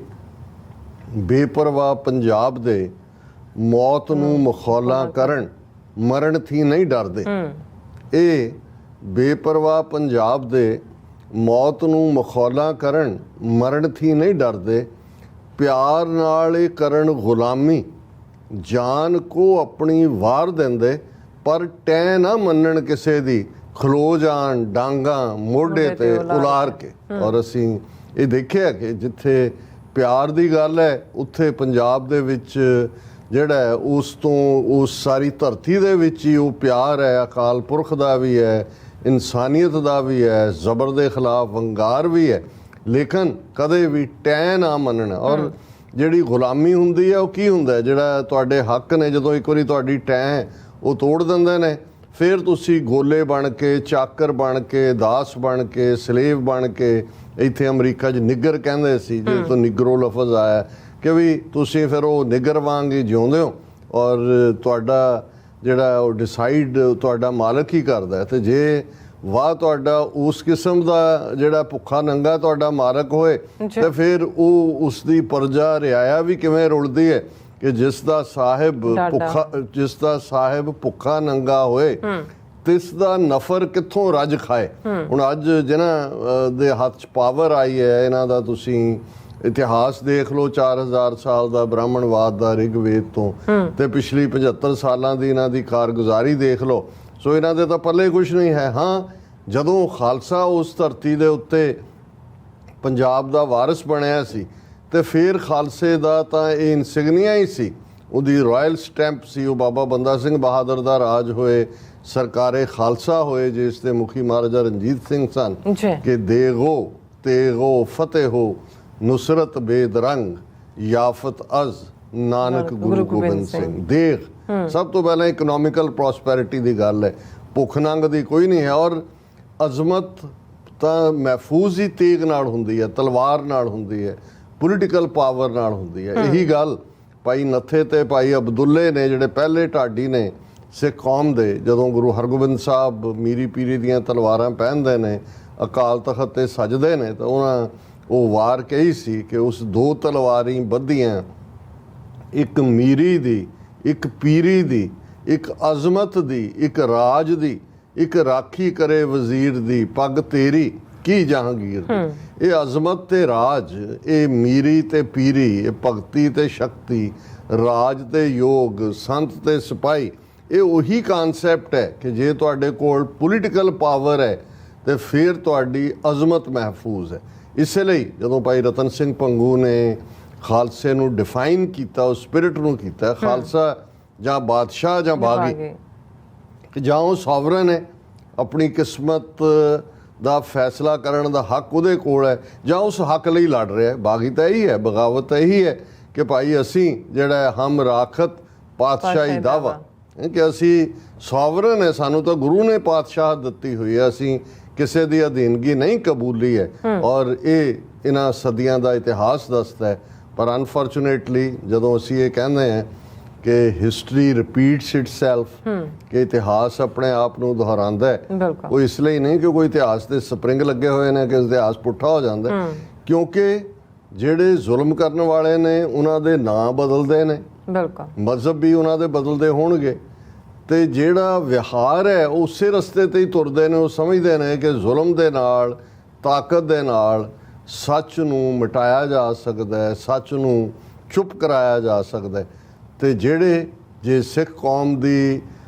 ਬੇਪਰਵਾਹ ਪੰਜਾਬ ਦੇ ਮੌਤ ਨੂੰ ਮਖੌਲਾਂ ਕਰਨ, ਮਰਨ ਥੀ ਨਹੀਂ ਡਰਦੇ। ਇਹ ਬੇਪਰਵਾਹ ਪੰਜਾਬ ਦੇ ਮੌਤ ਨੂੰ ਮਖੌਲਾਂ ਕਰਨ, ਮਰਨ ਥੀ ਨਹੀਂ ਡਰਦੇ। ਪਿਆਰ ਨਾਲ ਇਹ ਕਰਨ ਗੁਲਾਮੀ, ਜਾਨ ਕੋ ਆਪਣੀ ਵਾਰ ਦਿੰਦੇ। ਪਰ ਟੈ ਨਾ ਮੰਨਣ ਕਿਸੇ ਦੀ, ਖਲੋ ਜਾਣ ਡਾਂਗਾਂ ਮੋਢੇ ਤੇ ਉਲਾਰ ਕੇ। ਔਰ ਅਸੀਂ ਇਹ ਦੇਖਿਆ ਕਿ ਜਿੱਥੇ ਪਿਆਰ ਦੀ ਗੱਲ ਹੈ ਉੱਥੇ ਪੰਜਾਬ ਦੇ ਵਿੱਚ ਜਿਹੜਾ ਉਸ ਸਾਰੀ ਧਰਤੀ ਦੇ ਵਿੱਚ ਹੀ ਉਹ ਪਿਆਰ ਹੈ, ਅਕਾਲ ਪੁਰਖ ਦਾ ਵੀ ਹੈ, ਇਨਸਾਨੀਅਤ ਦਾ ਵੀ ਹੈ, ਜ਼ਬਰ ਦੇ ਖਿਲਾਫ ਵੰਗਾਰ ਵੀ ਹੈ। ਲੇਕਿਨ ਕਦੇ ਵੀ ਟੈ ਨਾ ਮੰਨਣਾ। ਔਰ ਜਿਹੜੀ ਗੁਲਾਮੀ ਹੁੰਦੀ ਹੈ ਉਹ ਕੀ ਹੁੰਦਾ, ਜਿਹੜਾ ਤੁਹਾਡੇ ਹੱਕ ਨੇ ਜਦੋਂ ਇੱਕ ਵਾਰੀ ਤੁਹਾਡੀ ਟੈ ਉਹ ਤੋੜ ਦਿੰਦੇ ਨੇ, ਫਿਰ ਤੁਸੀਂ ਗੋਲੇ ਬਣ ਕੇ, ਚਾਕਰ ਬਣ ਕੇ, ਦਾਸ ਬਣ ਕੇ, ਸਲੇਵ ਬਣ ਕੇ, ਇੱਥੇ ਅਮਰੀਕਾ 'ਚ ਨਿੱਗਰ ਕਹਿੰਦੇ ਸੀ, ਜਿਹਦੇ ਤੋਂ ਨਿਗਰੋ ਲਫ਼ਜ਼ ਆਇਆ, ਕਿ ਵੀ ਤੁਸੀਂ ਫਿਰ ਉਹ ਨਿੱਗਰ ਵਾਂਗ ਹੀ ਜਿਉਂਦੇ ਹੋ ਔਰ ਤੁਹਾਡਾ ਜਿਹੜਾ ਉਹ ਡਿਸਾਈਡ ਤੁਹਾਡਾ ਮਾਲਕ ਹੀ ਕਰਦਾ। ਤੇ ਜੇ ਵਾਹ ਤੁਹਾਡਾ ਉਸ ਕਿਸਮ ਦਾ ਜਿਹੜਾ ਭੁੱਖਾ ਨੰਗਾ ਤੁਹਾਡਾ ਮਾਲਕ ਹੋਏ ਤੇ ਫਿਰ ਉਹ ਉਸ ਦੀ ਪਰਜਾ ਰਿਆਇਆ ਵੀ ਕਿਵੇਂ ਰੁਲਦੀ ਹੈ ਕਿ ਜਿਸ ਦਾ ਸਾਹਿਬ ਭੁੱਖਾ ਨੰਗਾ ਹੋਏ ਤਿਸ ਦਾ ਨਫਰ ਕਿੱਥੋਂ ਰੱਜ ਖਾਏ। ਹੁਣ ਅੱਜ ਜਿਨ੍ਹਾਂ ਦੇ ਹੱਥ 'ਚ ਪਾਵਰ ਆਈ ਹੈ, ਇਹਨਾਂ ਦਾ ਤੁਸੀਂ ਇਤਿਹਾਸ ਦੇਖ ਲਓ, 4000 ਸਾਲ ਦਾ ਬ੍ਰਾਹਮਣਵਾਦ ਦਾ ਰਿਗਵੇਦ ਤੋਂ, ਤੇ ਪਿਛਲੀ 75 ਸਾਲਾਂ ਦੀ ਇਹਨਾਂ ਦੀ ਕਾਰਗੁਜ਼ਾਰੀ ਦੇਖ ਲਓ। ਸੋ ਇਹਨਾਂ ਦੇ ਤਾਂ ਪੱਲੇ ਕੁਛ ਨਹੀਂ ਹੈ। ਹਾਂ, ਜਦੋਂ ਖਾਲਸਾ ਉਸ ਧਰਤੀ ਦੇ ਉੱਤੇ ਪੰਜਾਬ ਦਾ ਵਾਰਿਸ ਬਣਿਆ ਸੀ ਤੇ ਫਿਰ ਖਾਲਸੇ ਦਾ ਤਾਂ ਇਹ ਇਨਸਿਗਨੀਆ ਹੀ ਸੀ, ਉਹਦੀ ਰਾਇਲ ਸਟੈਂਪ ਸੀ। ਉਹ ਬਾਬਾ ਬੰਦਾ ਸਿੰਘ ਬਹਾਦਰ ਦਾ ਰਾਜ ਹੋਏ, ਸਰਕਾਰੇ ਖਾਲਸਾ ਹੋਏ, ਜਿਸ ਦੇ ਮੁਖੀ ਮਹਾਰਾਜਾ ਰਣਜੀਤ ਸਿੰਘ ਸਨ ਕਿ ਦੇਗੋ ਤੇਗੋ ਫਤਿਹ ਹੋ ਨੁਸਰਤ ਬੇਦਰੰਗ ਯਾਫਤ ਅਜ਼ ਨਾਨਕ ਗੁਰੂ ਗੋਬਿੰਦ ਸਿੰਘ। ਦੇਗ ਸਭ ਤੋਂ ਪਹਿਲਾਂ ਇਕਨੋਮਿਕਲ ਪ੍ਰੋਸਪੈਰਿਟੀ ਦੀ ਗੱਲ ਹੈ, ਭੁੱਖ ਨੰਗ ਦੀ ਕੋਈ ਨਹੀਂ ਹੈ। ਔਰ ਅਜ਼ਮਤ ਤਾਂ ਮਹਿਫੂਜ਼ ਹੀ ਤੇਗ ਨਾਲ ਹੁੰਦੀ ਹੈ, ਤਲਵਾਰ ਨਾਲ ਹੁੰਦੀ ਹੈ, ਪੋਲੀਟੀਕਲ ਪਾਵਰ ਨਾਲ ਹੁੰਦੀ ਹੈ। ਇਹੀ ਗੱਲ ਭਾਈ ਨੱਥੇ ਤੇ ਭਾਈ ਅਬਦੁੱਲੇ ਨੇ, ਜਿਹੜੇ ਪਹਿਲੇ ਢਾਡੀ ਨੇ ਸਿੱਖ ਕੌਮ ਦੇ, ਜਦੋਂ ਗੁਰੂ ਹਰਗੋਬਿੰਦ ਸਾਹਿਬ ਮੀਰੀ ਪੀਰੀ ਦੀਆਂ ਤਲਵਾਰਾਂ ਪਹਿਨਦੇ ਨੇ, ਅਕਾਲ ਤਖਤ ਤੇ ਸਜਦੇ ਨੇ, ਤਾਂ ਉਹਨਾਂ ਉਹ ਵਾਰ ਕਹੀ ਸੀ ਕਿ ਉਸ 2 ਤਲਵਾਰੀ ਬੱਧੀਆਂ, ਇੱਕ ਮੀਰੀ ਦੀ, ਇੱਕ ਪੀਰੀ ਦੀ, ਇੱਕ ਅਜ਼ਮਤ ਦੀ, ਇੱਕ ਰਾਜ ਦੀ, ਇੱਕ ਰਾਖੀ ਕਰੇ ਵਜ਼ੀਰ ਦੀ, ਪੱਗ ਤੇਰੀ ਕੀ ਜਹਾਂਗੀਰ ਦੀ। ਇਹ ਅਜ਼ਮਤ ਤੇ ਰਾਜ, ਇਹ ਮੀਰੀ ਤੇ ਪੀਰੀ, ਇਹ ਭਗਤੀ ਤੇ ਸ਼ਕਤੀ, ਰਾਜ ਤੇ ਯੋਗ, ਸੰਤ ਤੇ ਸਿਪਾਹੀ, ਇਹ ਉਹੀ ਕਨਸੈਪਟ ਹੈ ਕਿ ਜੇ ਤੁਹਾਡੇ ਕੋਲ ਪੋਲੀਟੀਕਲ ਪਾਵਰ ਹੈ ਤੇ ਫਿਰ ਤੁਹਾਡੀ ਅਜ਼ਮਤ ਮਹਿਫੂਜ਼ ਹੈ। ਇਸੇ ਲਈ ਜਦੋਂ ਭਾਈ ਰਤਨ ਸਿੰਘ ਭੰਗੂ ਨੇ ਖਾਲਸੇ ਨੂੰ ਡਿਫਾਈਨ ਕੀਤਾ, ਉਸ ਸਪਿਰਿਟ ਨੂੰ ਕੀਤਾ, ਖਾਲਸਾ ਜਾਂ ਬਾਦਸ਼ਾਹ ਜਾਂ ਬਾਗੀ, ਜਾਂ ਉਹ ਸੋਵਰਨ ਹੈ, ਆਪਣੀ ਕਿਸਮਤ ਦਾ ਫੈਸਲਾ ਕਰਨ ਦਾ ਹੱਕ ਉਹਦੇ ਕੋਲ ਹੈ, ਜਾਂ ਉਸ ਹੱਕ ਲਈ ਲੜ ਰਿਹਾ। ਬਾਗੀ ਤਾਂ ਇਹੀ ਹੈ, ਬਗਾਵਤ ਤਾਂ ਇਹੀ ਹੈ ਕਿ ਭਾਈ ਅਸੀਂ ਜਿਹੜਾ ਹਮ ਰਾਖਤ ਪਾਤਸ਼ਾਹੀ ਦਾਵਾ, ਕਿ ਅਸੀਂ ਸੋਵਰਨ ਹੈ, ਸਾਨੂੰ ਤਾਂ ਗੁਰੂ ਨੇ ਪਾਤਸ਼ਾਹ ਦਿੱਤੀ ਹੋਈ ਹੈ, ਅਸੀਂ ਕਿਸੇ ਦੀ ਅਧੀਨਗੀ ਨਹੀਂ ਕਬੂਲੀ ਹੈ। ਔਰ ਇਹ ਇਹਨਾਂ ਸਦੀਆਂ ਦਾ ਇਤਿਹਾਸ ਦੱਸਦਾ ਹੈ। ਪਰ ਅਨਫੋਰਚੂਨੇਟਲੀ ਜਦੋਂ ਅਸੀਂ ਇਹ ਕਹਿੰਦੇ ਹਾਂ ਕਿ ਹਿਸਟਰੀ ਰਿਪੀਟਸ ਇਟਸੈਲਫ, ਕਿ ਇਤਿਹਾਸ ਆਪਣੇ ਆਪ ਨੂੰ ਦੁਹਰਾਉਂਦਾ ਹੈ, ਉਹ ਇਸ ਲਈ ਨਹੀਂ ਕਿ ਕੋਈ ਇਤਿਹਾਸ ਦੇ ਸਪਰਿੰਗ ਲੱਗੇ ਹੋਏ ਨੇ ਕਿ ਇਤਿਹਾਸ ਪੁੱਠਾ ਹੋ ਜਾਂਦਾ, ਕਿਉਂਕਿ ਜਿਹੜੇ ਜ਼ੁਲਮ ਕਰਨ ਵਾਲੇ ਨੇ ਉਹਨਾਂ ਦੇ ਨਾਂ ਬਦਲਦੇ ਨੇ, ਮਜ਼ਹਬ ਵੀ ਉਹਨਾਂ ਦੇ ਬਦਲਦੇ ਹੋਣਗੇ, ਤੇ ਜਿਹੜਾ ਵਿਹਾਰ ਹੈ ਉਹ ਉਸੇ ਰਸਤੇ ਤੇ ਹੀ ਤੁਰਦੇ ਨੇ। ਉਹ ਸਮਝਦੇ ਨੇ ਕਿ ਜ਼ੁਲਮ ਦੇ ਨਾਲ, ਤਾਕਤ ਦੇ ਨਾਲ ਸੱਚ ਨੂੰ ਮਿਟਾਇਆ ਜਾ ਸਕਦਾ ਹੈ, ਸੱਚ ਨੂੰ ਚੁੱਪ ਕਰਾਇਆ ਜਾ ਸਕਦਾ ਹੈ। ਤੇ ਜਿਹੜੇ ਜੇ ਸਿੱਖ ਕੌਮ ਦੀ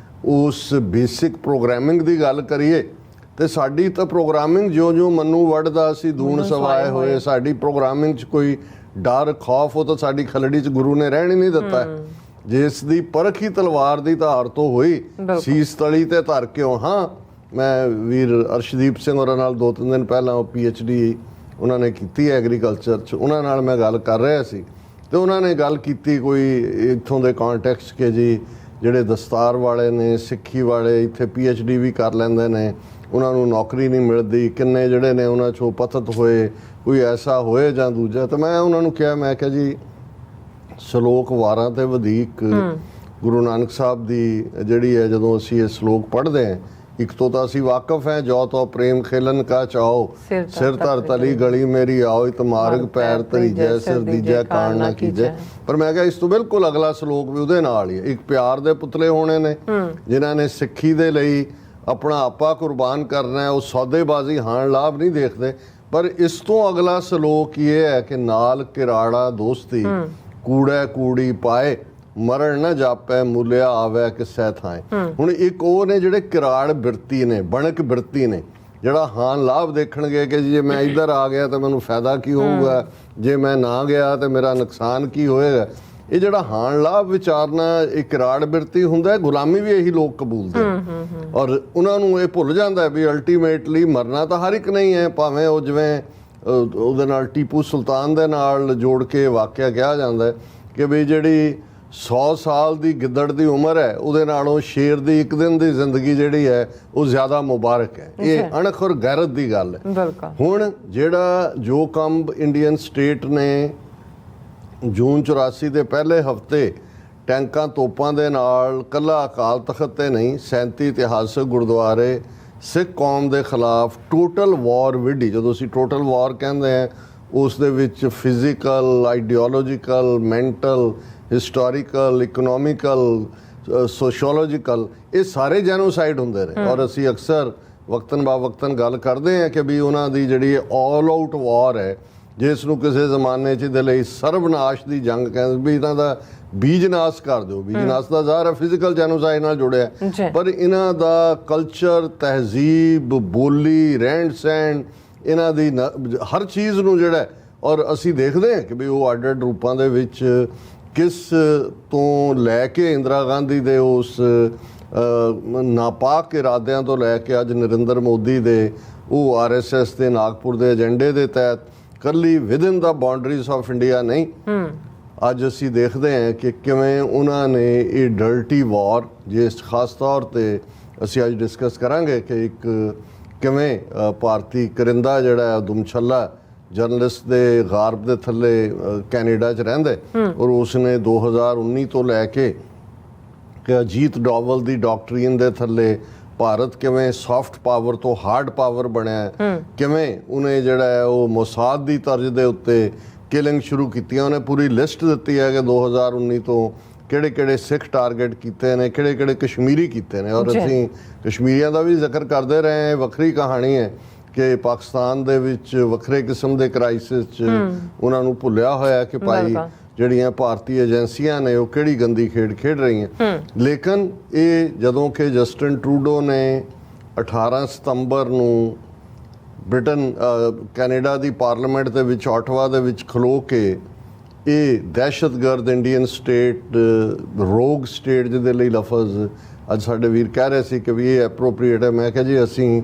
ਉਸ ਬੇਸਿਕ ਪ੍ਰੋਗਰਾਮਿੰਗ ਦੀ ਗੱਲ ਕਰੀਏ ਤੇ ਸਾਡੀ ਤਾਂ ਪ੍ਰੋਗਰਾਮਿੰਗ ਜਿਉਂ ਮੰਨੂ ਵੱਢਦਾ ਸੀ ਦੂਣ ਸਵਾਏ ਹੋਏ, ਸਾਡੀ ਪ੍ਰੋਗਰਾਮਿੰਗ 'ਚ ਕੋਈ ਡਰ ਖੌਫ ਉਹ ਤਾਂ ਸਾਡੀ ਖਲੜੀ 'ਚ ਗੁਰੂ ਨੇ ਰਹਿਣ ਹੀ ਨਹੀਂ ਦਿੱਤਾ। ਜਿਸ ਦੀ ਪਰਖ ਹੀ ਤਲਵਾਰ ਦੀ ਧਾਰ ਤੋਂ ਹੋਈ, ਸੀਸ ਤਲੀ ਤੇ ਧਰ ਕਿਉਂ। ਹਾਂ, ਮੈਂ ਵੀਰ ਅਰਸ਼ਦੀਪ ਸਿੰਘ ਹੋਰਾਂ ਨਾਲ 2-3 ਦਿਨ ਪਹਿਲਾਂ PhD ਉਹਨਾਂ ਨੇ ਕੀਤੀ ਐਗਰੀਕਲਚਰ 'ਚ, ਉਹਨਾਂ ਨਾਲ ਮੈਂ ਗੱਲ ਕਰ ਰਿਹਾ ਸੀ ਤੇ ਉਹਨਾਂ ਨੇ ਗੱਲ ਕੀਤੀ ਕੋਈ ਇੱਥੋਂ ਦੇ ਕੰਟੈਕਸਟ ਕਿ ਜੀ ਜਿਹੜੇ ਦਸਤਾਰ ਵਾਲੇ ਨੇ, ਸਿੱਖੀ ਵਾਲੇ ਇੱਥੇ PhD ਵੀ ਕਰ ਲੈਂਦੇ ਨੇ, ਉਹਨਾਂ ਨੂੰ ਨੌਕਰੀ ਨਹੀਂ ਮਿਲਦੀ, ਕਿੰਨੇ ਜਿਹੜੇ ਨੇ ਉਹਨਾਂ 'ਚੋਂ ਪਤਤ ਹੋਏ, ਕੋਈ ਐਸਾ ਹੋਏ ਜਾਂ ਦੂਜਾ। ਤਾਂ ਮੈਂ ਉਹਨਾਂ ਨੂੰ ਕਿਹਾ, ਮੈਂ ਕਿਹਾ ਜੀ ਸ਼ਲੋਕ ਵਾਰਾਂ ਤੇ ਵਧੇਕ ਗੁਰੂ ਨਾਨਕ ਸਾਹਿਬ ਦੀ ਜਿਹੜੀ ਹੈ, ਜਦੋਂ ਅਸੀਂ ਇਹ ਸ਼ਲੋਕ ਪੜ੍ਹਦੇ ਹਾਂ, ਇੱਕ ਤੋਂ ਤਾਂ ਅਸੀਂ ਵਾਕਫ ਹੈ, ਜੋ ਤੋ ਪ੍ਰੇਮ ਖੇਲਨ ਕਾ ਚਾਓ, ਸਿਰ ਧਰ ਤਲੀ ਗਲੀ ਮੇਰੀ ਆਓ, ਇਤ ਮਾਰਗ ਪੈਰ ਧਰੀਜੈ, ਸਿਰ ਦੀਜੈ ਕਾਣ ਨਾ ਕੀਜੈ। ਪਰ ਮੈਂ ਕਿਹਾ ਇਸ ਤੋਂ ਬਿਲਕੁਲ ਅਗਲਾ ਸ਼ਲੋਕ ਵੀ ਉਹਦੇ ਨਾਲ ਹੀ ਹੈ। ਇੱਕ ਪਿਆਰ ਦੇ ਪੁਤਲੇ ਹੋਣੇ ਨੇ ਜਿਨ੍ਹਾਂ ਨੇ ਸਿੱਖੀ ਦੇ ਲਈ ਆਪਣਾ ਆਪਾ ਕੁਰਬਾਨ ਕਰਨਾ ਹੈ, ਉਹ ਸੌਦੇਬਾਜ਼ੀ ਹਾਣ ਲਾਭ ਨਹੀਂ ਦੇਖਦੇ। ਪਰ ਇਸ ਤੋਂ ਅਗਲਾ ਸ਼ਲੋਕ ਇਹ ਹੈ ਕਿ ਨਾਲ ਕਿਰਾੜਾ ਦੋਸਤੀ, ਕੂੜਾ ਕੂੜੀ ਪਾਏ, ਮਰਨ ਨਾ ਜਾਪੈ, ਮੁੱਲਿਆ ਆਵੇ ਕਿਸੈ ਥਾਏ। ਹੁਣ ਇੱਕ ਉਹ ਨੇ ਜਿਹੜੇ ਕਿਰਾੜ ਬਿਰਤੀ ਨੇ, ਬਣਕ ਬਿਰਤੀ ਨੇ, ਜਿਹੜਾ ਹਾਨ ਲਾਭ ਦੇਖਣਗੇ ਕਿ ਜੇ ਮੈਂ ਇੱਧਰ ਆ ਗਿਆ ਤਾਂ ਮੈਨੂੰ ਫਾਇਦਾ ਕੀ ਹੋਊਗਾ, ਜੇ ਮੈਂ ਨਾ ਗਿਆ ਤਾਂ ਮੇਰਾ ਨੁਕਸਾਨ ਕੀ ਹੋਏਗਾ। ਇਹ ਜਿਹੜਾ ਹਾਨ ਲਾਭ ਵਿਚਾਰਨਾ ਇਹ ਕਿਰਾੜ ਬਿਰਤੀ ਹੁੰਦਾ ਹੈ। ਗੁਲਾਮੀ ਵੀ ਇਹੀ ਲੋਕ ਕਬੂਲਦੇ ਔਰ ਉਹਨਾਂ ਨੂੰ ਇਹ ਭੁੱਲ ਜਾਂਦਾ ਵੀ ਅਲਟੀਮੇਟਲੀ ਮਰਨਾ ਤਾਂ ਹਰ ਇੱਕ ਨਹੀਂ ਹੈ। ਭਾਵੇਂ ਉਹ ਜਿਵੇਂ ਉਹਦੇ ਨਾਲ ਟੀਪੂ ਸੁਲਤਾਨ ਦੇ ਨਾਲ ਜੋੜ ਕੇ ਵਾਕਿਆ ਕਿਹਾ ਜਾਂਦਾ ਕਿ ਵੀ ਜਿਹੜੀ 100 ਸਾਲ ਦੀ ਗਿੱਦੜ ਦੀ ਉਮਰ ਹੈ, ਉਹਦੇ ਨਾਲੋਂ ਸ਼ੇਰ ਦੀ ਇੱਕ ਦਿਨ ਦੀ ਜ਼ਿੰਦਗੀ ਜਿਹੜੀ ਹੈ ਉਹ ਜ਼ਿਆਦਾ ਮੁਬਾਰਕ ਹੈ। ਇਹ ਅਣਖ ਔਰ ਗੈਰਤ ਦੀ ਗੱਲ ਹੈ। ਹੁਣ ਜਿਹੜਾ ਜੋ ਕੰਮ ਇੰਡੀਅਨ ਸਟੇਟ ਨੇ ਜੂਨ 84 ਦੇ ਪਹਿਲੇ ਹਫ਼ਤੇ ਟੈਂਕਾਂ ਤੋਪਾਂ ਦੇ ਨਾਲ ਕੱਲਾ ਅਕਾਲ ਤਖਤ ਤੇ ਨਹੀਂ, 37 ਇਤਿਹਾਸਕ ਗੁਰਦੁਆਰੇ ਸਿੱਖ ਕੌਮ ਦੇ ਖਿਲਾਫ ਟੋਟਲ ਵਾਰ ਵਿੱਢੀ। ਜਦੋਂ ਅਸੀਂ ਟੋਟਲ ਵਾਰ ਕਹਿੰਦੇ ਹਾਂ ਉਸ ਦੇ ਵਿੱਚ physical, ideological, mental, historical, economical, sociological, ਇਹ ਸਾਰੇ ਜੈਨੋਸਾਈਡ ਹੁੰਦੇ ਨੇ। ਔਰ ਅਸੀਂ ਅਕਸਰ ਵਕਤਨ ਬਾ ਵਕਤਨ ਗੱਲ ਕਰਦੇ ਹਾਂ ਕਿ ਵੀ ਉਹਨਾਂ ਦੀ ਜਿਹੜੀ ਆਲ ਆਊਟ ਵਾਰ ਹੈ, ਜਿਸ ਨੂੰ ਕਿਸੇ ਜ਼ਮਾਨੇ 'ਚ ਇਹਦੇ ਲਈ ਸਰਵਨਾਸ਼ ਦੀ ਜੰਗ ਕਹਿੰਦੇ ਵੀ ਇਹਨਾਂ ਦਾ ਬੀਜਨਾਸ਼ ਕਰ ਦਿਓ। ਬੀਜਨਾਸ਼ ਦਾ ਜ਼ਾਹਰ ਹੈ ਫਿਜ਼ੀਕਲ ਜੈਨੋਸਾਈਡ ਨਾਲ ਜੁੜਿਆ, ਪਰ ਇਹਨਾਂ ਦਾ ਕਲਚਰ, ਤਹਿਜ਼ੀਬ, ਬੋਲੀ, ਰਹਿਣ ਸਹਿਣ, ਇਹਨਾਂ ਦੀ ਹਰ ਚੀਜ਼ ਨੂੰ ਜਿਹੜਾ, ਔਰ ਅਸੀਂ ਦੇਖਦੇ ਹਾਂ ਕਿ ਵੀ ਉਹ ਅੱਡ-ਅੱਡ ਰੂਪਾਂ ਦੇ ਵਿੱਚ ਕਿਸ ਤੋਂ ਲੈ ਕੇ ਇੰਦਰਾ ਗਾਂਧੀ ਦੇ ਉਸ ਨਾਪਾਕ ਇਰਾਦਿਆਂ ਤੋਂ ਲੈ ਕੇ ਅੱਜ ਨਰਿੰਦਰ ਮੋਦੀ ਦੇ ਉਹ RSS ਦੇ ਨਾਗਪੁਰ ਦੇ ਏਜੰਡੇ ਦੇ ਤਹਿਤ ਕੱਲੀ within the boundaries of India ਨਹੀਂ, ਅੱਜ ਅਸੀਂ ਦੇਖਦੇ ਹਾਂ ਕਿ ਕਿਵੇਂ ਉਹਨਾਂ ਨੇ ਇਹ ਡਰਟੀ ਵਾਰ, ਜਿਸ ਖਾਸ ਤੌਰ ਤੇ ਅਸੀਂ ਅੱਜ ਡਿਸਕਸ ਕਰਾਂਗੇ ਕਿ ਇੱਕ ਕਿਵੇਂ ਭਾਰਤੀ ਕਰਿੰਦਾ ਜਿਹੜਾ ਦੁਮਛੱਲਾ ਜਰਨਲਿਸਟ ਦੇ ਗਾਰਬ ਦੇ ਥੱਲੇ ਕੈਨੇਡਾ 'ਚ ਰਹਿੰਦੇ, ਔਰ ਉਸਨੇ 2019 ਤੋਂ ਲੈ ਕੇ ਕਿ ਅਜੀਤ ਡੋਵਲ ਦੀ ਡਾਕਟਰੀਨ ਦੇ ਥੱਲੇ ਭਾਰਤ ਕਿਵੇਂ ਸੌਫਟ ਪਾਵਰ ਤੋਂ ਹਾਰਡ ਪਾਵਰ ਬਣਿਆ, ਕਿਵੇਂ ਉਹਨੇ ਜਿਹੜਾ ਹੈ ਉਹ ਮੋਸਾਦ ਦੀ ਤਰਜ਼ ਦੇ ਉੱਤੇ ਕਿਲਿੰਗ ਸ਼ੁਰੂ ਕੀਤੀਆਂ। ਉਹਨੇ ਪੂਰੀ ਲਿਸਟ ਦਿੱਤੀ ਹੈ ਕਿ 2019 ਤੋਂ ਕਿਹੜੇ-ਕਿਹੜੇ ਸਿੱਖ ਟਾਰਗੇਟ ਕੀਤੇ ਨੇ, ਕਿਹੜੇ-ਕਿਹੜੇ ਕਸ਼ਮੀਰੀ ਕੀਤੇ ਨੇ। ਔਰ ਅਸੀਂ ਕਸ਼ਮੀਰੀਆਂ ਦਾ ਵੀ ਜ਼ਿਕਰ ਕਰਦੇ ਰਹੇ ਹਾਂ। ਵੱਖਰੀ ਕਹਾਣੀ ਹੈ ਕਿ ਪਾਕਿਸਤਾਨ ਦੇ ਵਿੱਚ ਵੱਖਰੇ ਕਿਸਮ ਦੇ ਕ੍ਰਾਈਸਿਸ 'ਚ ਉਹਨਾਂ ਨੂੰ ਭੁੱਲਿਆ ਹੋਇਆ ਕਿ ਭਾਈ ਜਿਹੜੀਆਂ ਭਾਰਤੀ ਏਜੰਸੀਆਂ ਨੇ ਉਹ ਕਿਹੜੀ ਗੰਦੀ ਖੇਡ ਖੇਡ ਰਹੀਆਂ। ਲੇਕਿਨ ਇਹ ਜਦੋਂ ਕਿ ਜਸਟਿਨ ਟਰੂਡੋ ਨੇ 18 ਸਤੰਬਰ ਨੂੰ ਬ੍ਰਿਟਨ ਕੈਨੇਡਾ ਦੀ ਪਾਰਲੀਮੈਂਟ ਦੇ ਵਿੱਚ ਆਟਵਾ ਦੇ ਵਿੱਚ ਖਲੋ ਕੇ ਇਹ ਦਹਿਸ਼ਤਗਰਦ ਇੰਡੀਅਨ ਸਟੇਟ, ਰੋਗ ਸਟੇਟ ਜਿਹਦੇ ਲਈ ਲਫ਼ਜ਼ ਅੱਜ ਸਾਡੇ ਵੀਰ ਕਹਿ ਰਹੇ ਸੀ ਕਿ ਵੀ ਇਹ ਐਪਰੋਪਰੀਏਟ ਹੈ। ਮੈਂ ਕਿਹਾ ਜੀ ਅਸੀਂ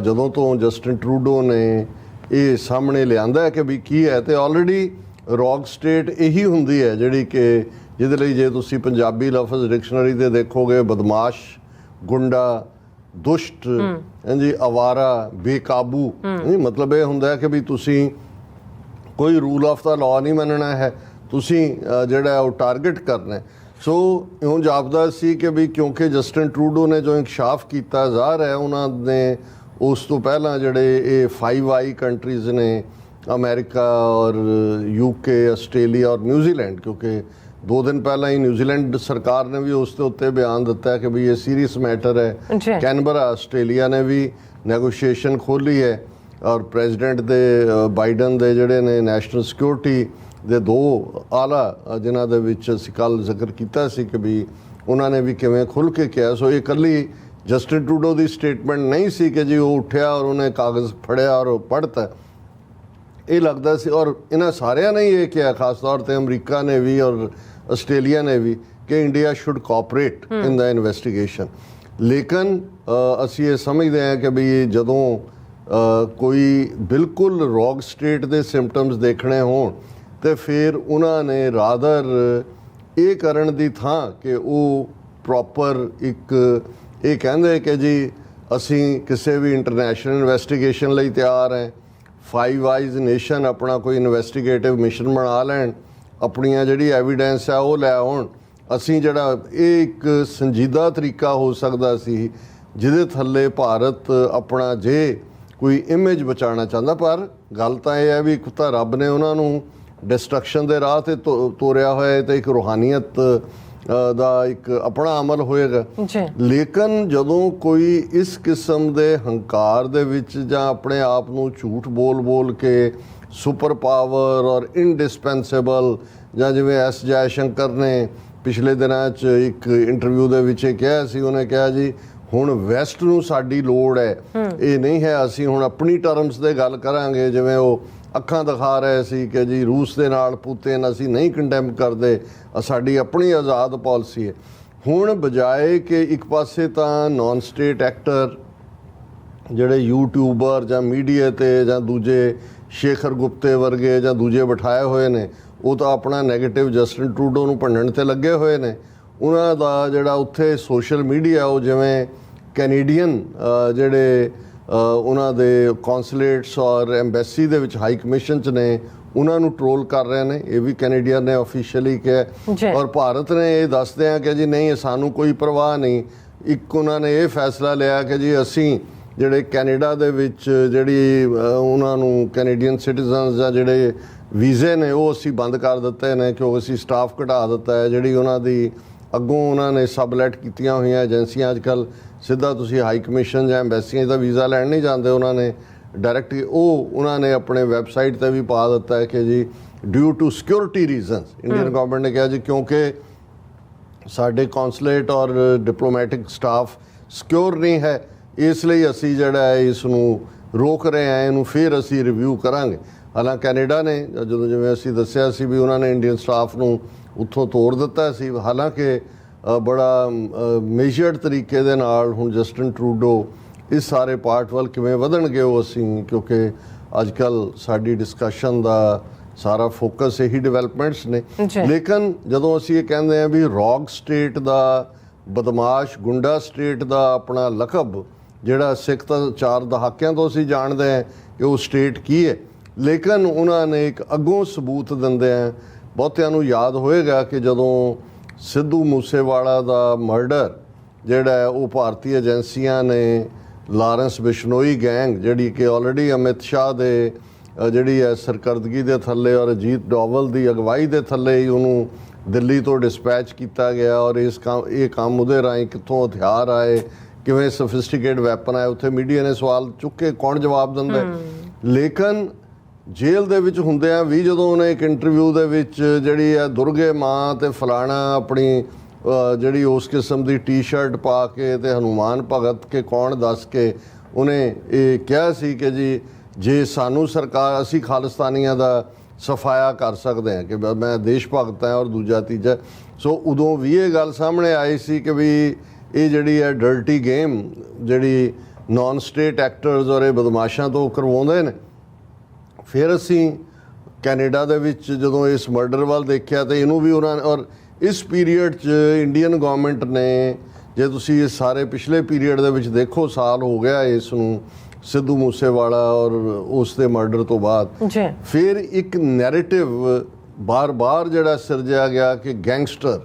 ਜਦੋਂ ਤੋਂ ਜਸਟਿਨ ਟਰੂਡੋ ਨੇ ਇਹ ਸਾਹਮਣੇ ਲਿਆਂਦਾ ਕਿ ਵੀ ਕੀ ਹੈ, ਤੇ ਆਲਰੇਡੀ ਰੌਕ ਸਟੇਟ ਇਹੀ ਹੁੰਦੀ ਹੈ ਜਿਹੜੀ ਕਿ ਜਿਹਦੇ ਲਈ ਜੇ ਤੁਸੀਂ ਪੰਜਾਬੀ ਲਫ਼ਜ਼ ਡਿਕਸ਼ਨਰੀ ਦੇ ਦੇਖੋਗੇ, ਬਦਮਾਸ਼, ਗੁੰਡਾ, ਦੁਸ਼ਟ, ਹਾਂਜੀ, ਅਵਾਰਾ, ਬੇਕਾਬੂ, ਮਤਲਬ ਇਹ ਹੁੰਦਾ ਹੈ ਕਿ ਵੀ ਤੁਸੀਂ ਕੋਈ ਰੂਲ ਆਫ ਦਾ ਲਾਅ ਨਹੀਂ ਮੰਨਣਾ ਹੈ, ਤੁਸੀਂ ਜਿਹੜਾ ਉਹ ਟਾਰਗੇਟ ਕਰਨਾ। ਸੋ ਇਉਂ ਜਾਪਦਾ ਸੀ ਕਿ ਵੀ ਕਿਉਂਕਿ ਜਸਟਿਨ ਟਰੂਡੋ ਨੇ ਜੋ ਇਨਕਸ਼ਾਫ ਕੀਤਾ, ਜ਼ਾਹਰ ਹੈ ਉਹਨਾਂ ਨੇ ਉਸ ਤੋਂ ਪਹਿਲਾਂ ਜਿਹੜੇ ਇਹ 5I ਕੰਟਰੀਜ਼ ਨੇ, ਅਮਰੀਕਾ ਔਰ UK, ਆਸਟ੍ਰੇਲੀਆ ਔਰ ਨਿਊਜ਼ੀਲੈਂਡ, ਕਿਉਂਕਿ 2 ਦਿਨ ਪਹਿਲਾਂ ਹੀ ਨਿਊਜ਼ੀਲੈਂਡ ਸਰਕਾਰ ਨੇ ਵੀ ਉਸ ਦੇ ਉੱਤੇ ਬਿਆਨ ਦਿੱਤਾ ਕਿ ਵੀ ਇਹ ਸੀਰੀਅਸ ਮੈਟਰ ਹੈ। ਕੈਨਬਰਾ, ਆਸਟ੍ਰੇਲੀਆ ਨੇ ਵੀ ਨੈਗੋਸ਼ੀਏਸ਼ਨ ਖੋਲ੍ਹੀ ਹੈ ਔਰ ਪ੍ਰੈਜ਼ੀਡੈਂਟ ਦੇ ਬਾਈਡਨ ਦੇ ਜਿਹੜੇ ਨੇ ਨੈਸ਼ਨਲ ਸਿਕਿਉਰਿਟੀ ਦੇ 2 ਆਲਾ ਜਿਨ੍ਹਾਂ ਦੇ ਵਿੱਚ ਅਸੀਂ ਕੱਲ੍ਹ ਜ਼ਿਕਰ ਕੀਤਾ ਸੀ ਕਿ ਵੀ ਉਹਨਾਂ ਨੇ ਵੀ ਕਿਵੇਂ ਖੁੱਲ੍ਹ ਕੇ ਕਿਹਾ। ਸੋ ਇਹ ਇਕੱਲੀ ਜਸਟਿਨ ਟਰੂਡੋ ਦੀ ਸਟੇਟਮੈਂਟ ਨਹੀਂ ਸੀ ਕਿ ਜੀ ਉਹ ਉੱਠਿਆ ਔਰ ਉਹਨੇ ਕਾਗਜ਼ ਫੜਿਆ ਔਰ ਪੜ੍ਹਤਾ। ਇਹ ਲੱਗਦਾ ਸੀ, ਔਰ ਇਹਨਾਂ ਸਾਰਿਆਂ ਨੇ ਇਹ ਕਿਹਾ, ਖਾਸ ਤੌਰ ਤੇ ਅਮਰੀਕਾ ਨੇ ਵੀ ਔਰ ਆਸਟ੍ਰੇਲੀਆ ਨੇ ਵੀ, ਕਿ India should cooperate in the investigation. ਲੇਕਿਨ ਅਸੀਂ ਇਹ ਸਮਝਦੇ ਹਾਂ ਕਿ ਵੀ ਜਦੋਂ ਕੋਈ ਬਿਲਕੁਲ ਰੌਗ ਸਟੇਟ ਦੇ ਸਿੰਪਟਮਸ ਦੇਖਣੇ ਹੋਣ ਤੇ ਫਿਰ ਉਹਨਾਂ ਨੇ ਰਾਦਰ ਇਹ ਕਰਨ ਦੀ ਥਾਂ ਕਿ ਉਹ ਪ੍ਰੋਪਰ ਇੱਕ ਇਹ ਕਹਿੰਦੇ ਕਿ ਜੀ ਅਸੀਂ ਕਿਸੇ ਵੀ ਇੰਟਰਨੈਸ਼ਨਲ ਇਨਵੈਸਟੀਗੇਸ਼ਨ ਲਈ ਤਿਆਰ ਹੈ, ਫਾਈਵ ਆਈਜ਼ ਨੇਸ਼ਨ ਆਪਣਾ ਕੋਈ ਇਨਵੈਸਟੀਗੇਟਿਵ ਮਿਸ਼ਨ ਬਣਾ ਲੈਣ, ਆਪਣੀਆਂ ਜਿਹੜੀ ਐਵੀਡੈਂਸ ਆ ਉਹ ਲੈ ਆਉਣ। ਅਸੀਂ ਜਿਹੜਾ ਇਹ ਇੱਕ ਸੰਜੀਦਾ ਤਰੀਕਾ ਹੋ ਸਕਦਾ ਸੀ ਜਿਹਦੇ ਥੱਲੇ ਭਾਰਤ ਆਪਣਾ ਜੇ ਕੋਈ ਇਮੇਜ ਬਚਾਉਣਾ ਚਾਹੁੰਦਾ, ਪਰ ਗੱਲ ਤਾਂ ਇਹ ਹੈ ਵੀ ਇੱਕ ਤਾਂ ਰੱਬ ਨੇ ਉਹਨਾਂ ਨੂੰ ਡਿਸਟਰਕਸ਼ਨ ਦੇ ਰਾਹ ਤੇ ਤੋਰਿਆ ਹੋਇਆ ਤੇ ਇੱਕ ਰੂਹਾਨੀਅਤ ਦਾ ਇੱਕ ਆਪਣਾ ਅਮਲ ਹੋਏਗਾ। ਲੇਕਿਨ ਜਦੋਂ ਕੋਈ ਇਸ ਕਿਸਮ ਦੇ ਹੰਕਾਰ ਦੇ ਵਿੱਚ ਜਾਂ ਆਪਣੇ ਆਪ ਨੂੰ ਝੂਠ ਬੋਲ ਕੇ ਸੁਪਰ ਪਾਵਰ ਔਰ ਇਨਡਿਸਪੈਂਸੇਬਲ, ਜਾਂ ਜਿਵੇਂ ਐਸ ਜੈ ਸ਼ੰਕਰ ਨੇ ਪਿਛਲੇ ਦਿਨਾਂ 'ਚ ਇੱਕ ਇੰਟਰਵਿਊ ਦੇ ਵਿੱਚ ਕਿਹਾ ਸੀ, ਉਹਨੇ ਕਿਹਾ ਜੀ ਹੁਣ ਵੈਸਟ ਨੂੰ ਸਾਡੀ ਲੋੜ ਹੈ, ਇਹ ਨਹੀਂ ਹੈ ਅਸੀਂ ਹੁਣ ਆਪਣੀ ਟਰਮਸ 'ਤੇ ਗੱਲ ਕਰਾਂਗੇ। ਜਿਵੇਂ ਉਹ ਅੱਖਾਂ ਦਿਖਾ ਰਹੇ ਸੀ ਕਿ ਜੀ ਰੂਸ ਦੇ ਨਾਲ ਪੁਤਿਨ ਅਸੀਂ ਨਹੀਂ ਕੰਡੈਮ ਕਰਦੇ, ਸਾਡੀ ਆਪਣੀ ਆਜ਼ਾਦ ਪਾਲਿਸੀ ਹੈ। ਹੁਣ ਬਜਾਏ ਕਿ ਇੱਕ ਪਾਸੇ ਤਾਂ ਨਾਨ ਸਟੇਟ ਐਕਟਰ ਜਿਹੜੇ ਯੂਟਿਊਬਰ ਜਾਂ ਮੀਡੀਆ 'ਤੇ ਜਾਂ ਦੂਜੇ ਸ਼ੇਖਰ ਗੁਪਤੇ ਵਰਗੇ ਜਾਂ ਦੂਜੇ ਬਿਠਾਏ ਹੋਏ ਨੇ, ਉਹ ਤਾਂ ਆਪਣਾ ਨੈਗੇਟਿਵ ਜਸਟਿਨ ਟਰੂਡੋ ਨੂੰ ਭੰਡਣ 'ਤੇ ਲੱਗੇ ਹੋਏ ਨੇ। ਉਹਨਾਂ ਦਾ ਜਿਹੜਾ ਉੱਥੇ ਸੋਸ਼ਲ ਮੀਡੀਆ ਉਹ ਜਿਵੇਂ ਕੈਨੇਡੀਅਨ ਜਿਹੜੇ ਉਹਨਾਂ ਦੇ ਕੌਂਸੂਲੇਟਸ ਔਰ ਐਮਬੈਸੀ ਦੇ ਵਿੱਚ ਹਾਈ ਕਮਿਸ਼ਨ 'ਚ ਨੇ, ਉਹਨਾਂ ਨੂੰ ਟਰੋਲ ਕਰ ਰਹੇ ਨੇ। ਇਹ ਵੀ ਕੈਨੇਡੀਅਨ ਨੇ ਆਫੀਸ਼ੀਅਲੀ ਕਿਹਾ, ਔਰ ਭਾਰਤ ਨੇ ਇਹ ਦੱਸਦੇ ਆ ਕਿ ਜੀ ਨਹੀਂ ਸਾਨੂੰ ਕੋਈ ਪਰਵਾਹ ਨਹੀਂ। ਇੱਕ ਉਹਨਾਂ ਨੇ ਇਹ ਫੈਸਲਾ ਲਿਆ ਕਿ ਜੀ ਅਸੀਂ ਜਿਹੜੇ ਕੈਨੇਡਾ ਦੇ ਵਿੱਚ ਜਿਹੜੀ ਉਹਨਾਂ ਨੂੰ ਕੈਨੇਡੀਅਨ ਸਿਟੀਜ਼ਨਸ ਜਾਂ ਜਿਹੜੇ ਵੀਜ਼ੇ ਨੇ ਉਹ ਅਸੀਂ ਬੰਦ ਕਰ ਦਿੱਤੇ ਨੇ, ਕਿਉਂਕਿ ਅਸੀਂ ਸਟਾਫ ਘਟਾ ਦਿੱਤਾ ਹੈ। ਜਿਹੜੀ ਉਹਨਾਂ ਦੀ ਅੱਗੋਂ ਉਹਨਾਂ ਨੇ ਸਬਲੈਟ ਕੀਤੀਆਂ ਹੋਈਆਂ ਏਜੰਸੀਆਂ, ਅੱਜ ਕੱਲ੍ਹ ਸਿੱਧਾ ਤੁਸੀਂ ਹਾਈ ਕਮਿਸ਼ਨ ਜਾਂ ਐਮਬੈਸੀਆਂ ਦਾ ਵੀਜ਼ਾ ਲੈਣ ਨਹੀਂ ਜਾਂਦੇ, ਉਹਨਾਂ ਨੇ ਡਾਇਰੈਕਟ ਉਹ ਉਹਨਾਂ ਨੇ ਆਪਣੇ ਵੈਬਸਾਈਟ 'ਤੇ ਵੀ ਪਾ ਦਿੱਤਾ ਹੈ ਕਿ ਜੀ due to security reasons. Indian government ਨੇ ਕਿਹਾ ਜੀ ਕਿਉਂਕਿ ਸਾਡੇ ਕੌਂਸੂਲੇਟ ਔਰ ਡਿਪਲੋਮੈਟਿਕ ਸਟਾਫ ਸਿਕਿਉਰ ਨਹੀਂ ਹੈ, ਇਸ ਲਈ ਅਸੀਂ ਜਿਹੜਾ ਹੈ ਇਸ ਨੂੰ ਰੋਕ ਰਹੇ ਹਾਂ, ਇਹਨੂੰ ਫਿਰ ਅਸੀਂ ਰਿਵਿਊ ਕਰਾਂਗੇ। ਹਾਲਾਂਕਿ ਕੈਨੇਡਾ ਨੇ ਜਦੋਂ ਜਿਵੇਂ ਅਸੀਂ ਦੱਸਿਆ ਸੀ ਵੀ ਉਹਨਾਂ ਨੇ ਇੰਡੀਅਨ ਸਟਾਫ ਨੂੰ ਉੱਥੋਂ ਤੋੜ ਦਿੱਤਾ ਸੀ। ਹਾਲਾਂਕਿ ਬੜਾ ਮੇਜਰਡ ਤਰੀਕੇ ਦੇ ਨਾਲ ਹੁਣ ਜਸਟਿਨ ਟਰੂਡੋ ਇਸ ਸਾਰੇ ਪਾਰਟ ਵੱਲ ਕਿਵੇਂ ਵਧਣਗੇ ਉਹ ਅਸੀਂ, ਕਿਉਂਕਿ ਅੱਜ ਕੱਲ੍ਹ ਸਾਡੀ ਡਿਸਕਸ਼ਨ ਦਾ ਸਾਰਾ ਫੋਕਸ ਇਹੀ ਡਿਵੈਲਪਮੈਂਟਸ ਨੇ। ਲੇਕਿਨ ਜਦੋਂ ਅਸੀਂ ਇਹ ਕਹਿੰਦੇ ਹਾਂ ਵੀ ਰੌਗ ਸਟੇਟ ਦਾ, ਬਦਮਾਸ਼ ਗੁੰਡਾ ਸਟੇਟ ਦਾ ਆਪਣਾ ਲਕਬ ਜਿਹੜਾ ਸਿੱਖ ਤਾਂ 4 ਦਹਾਕਿਆਂ ਤੋਂ ਅਸੀਂ ਜਾਣਦੇ ਹਾਂ ਕਿ ਉਹ ਸਟੇਟ ਕੀ ਹੈ, ਲੇਕਿਨ ਉਹਨਾਂ ਨੇ ਇੱਕ ਅੱਗੋਂ ਸਬੂਤ ਦਿੰਦੇ ਆ। ਬਹੁਤਿਆਂ ਨੂੰ ਯਾਦ ਹੋਏਗਾ ਕਿ ਜਦੋਂ ਸਿੱਧੂ ਮੂਸੇਵਾਲਾ ਦਾ ਮਰਡਰ ਜਿਹੜਾ ਹੈ ਉਹ ਭਾਰਤੀ ਏਜੰਸੀਆਂ ਨੇ ਲਾਰੈਂਸ ਬਿਸ਼ਨੋਈ ਗੈਂਗ ਜਿਹੜੀ ਕਿ ਆਲਰੇਡੀ ਅਮਿਤ ਸ਼ਾਹ ਦੇ ਜਿਹੜੀ ਹੈ ਸਰਕਰਦਗੀ ਦੇ ਥੱਲੇ ਔਰ ਅਜੀਤ ਡੋਵਲ ਦੀ ਅਗਵਾਈ ਦੇ ਥੱਲੇ ਹੀ ਉਹਨੂੰ ਦਿੱਲੀ ਤੋਂ ਡਿਸਪੈਚ ਕੀਤਾ ਗਿਆ, ਔਰ ਇਹ ਕੰਮ ਉਹਦੇ ਰਾਹੀਂ ਕਿੱਥੋਂ ਹਥਿਆਰ ਆਏ, ਕਿਵੇਂ ਸੋਫਿਸਟੀਕੇਟ ਵੈਪਨ ਆਏ, ਉੱਥੇ ਮੀਡੀਆ ਨੇ ਸਵਾਲ ਚੁੱਕੇ, ਕੌਣ ਜਵਾਬ ਦਿੰਦਾ। ਲੇਕਿਨ ਜੇਲ੍ਹ ਦੇ ਵਿੱਚ ਹੁੰਦਿਆਂ ਵੀ ਜਦੋਂ ਉਹਨੇ ਇੱਕ ਇੰਟਰਵਿਊ ਦੇ ਵਿੱਚ ਜਿਹੜੀ ਹੈ ਦੁਰਗੇ ਮਾਂ ਤੇ ਫਲਾਣਾ ਆਪਣੀ ਜਿਹੜੀ ਉਸ ਕਿਸਮ ਦੀ ਟੀ-ਸ਼ਰਟ ਪਾ ਕੇ ਤੇ ਹਨੂਮਾਨ ਭਗਤ ਕੇ ਕੌਣ ਦੱਸ ਕੇ ਉਹਨੇ ਇਹ ਕਿਹਾ ਸੀ ਕਿ ਜੀ ਜੇ ਸਾਨੂੰ ਸਰਕਾਰ, ਅਸੀਂ ਖਾਲਿਸਤਾਨੀਆਂ ਦਾ ਸਫਾਇਆ ਕਰ ਸਕਦੇ ਹਾਂ ਕਿ ਮੈਂ ਦੇਸ਼ ਭਗਤ ਹਾਂ ਔਰ ਦੂਜਾ ਤੀਜਾ। ਸੋ ਉਦੋਂ ਵੀ ਇਹ ਗੱਲ ਸਾਹਮਣੇ ਆਈ ਸੀ ਕਿ ਵੀ ਇਹ ਜਿਹੜੀ ਹੈ ਡਰਟੀ ਗੇਮ ਜਿਹੜੀ ਨਾਨ ਸਟੇਟ ਐਕਟਰਸ ਔਰ ਇਹ ਬਦਮਾਸ਼ਾਂ ਤੋਂ ਕਰਵਾਉਂਦੇ ਨੇ। ਫਿਰ ਅਸੀਂ ਕੈਨੇਡਾ ਦੇ ਵਿੱਚ ਜਦੋਂ ਇਸ ਮਰਡਰ ਵੱਲ ਦੇਖਿਆ ਤੇ ਇਹਨੂੰ ਵੀ ਉਹਨਾਂ ਨੇ, ਔਰ ਇਸ ਪੀਰੀਅਡ 'ਚ ਇੰਡੀਅਨ ਗਵਰਨਮੈਂਟ ਨੇ, ਜੇ ਤੁਸੀਂ ਇਸ ਸਾਰੇ ਪਿਛਲੇ ਪੀਰੀਅਡ ਦੇ ਵਿੱਚ ਦੇਖੋ, ਸਾਲ ਹੋ ਗਿਆ ਇਸ ਨੂੰ ਸਿੱਧੂ ਮੂਸੇਵਾਲਾ ਔਰ ਉਸ ਦੇ ਮਰਡਰ ਤੋਂ ਬਾਅਦ, ਫਿਰ ਇੱਕ ਨੈਰੇਟਿਵ ਬਾਰ-ਬਾਰ ਜਿਹੜਾ ਸਿਰਜਿਆ ਗਿਆ ਕਿ ਗੈਂਗਸਟਰ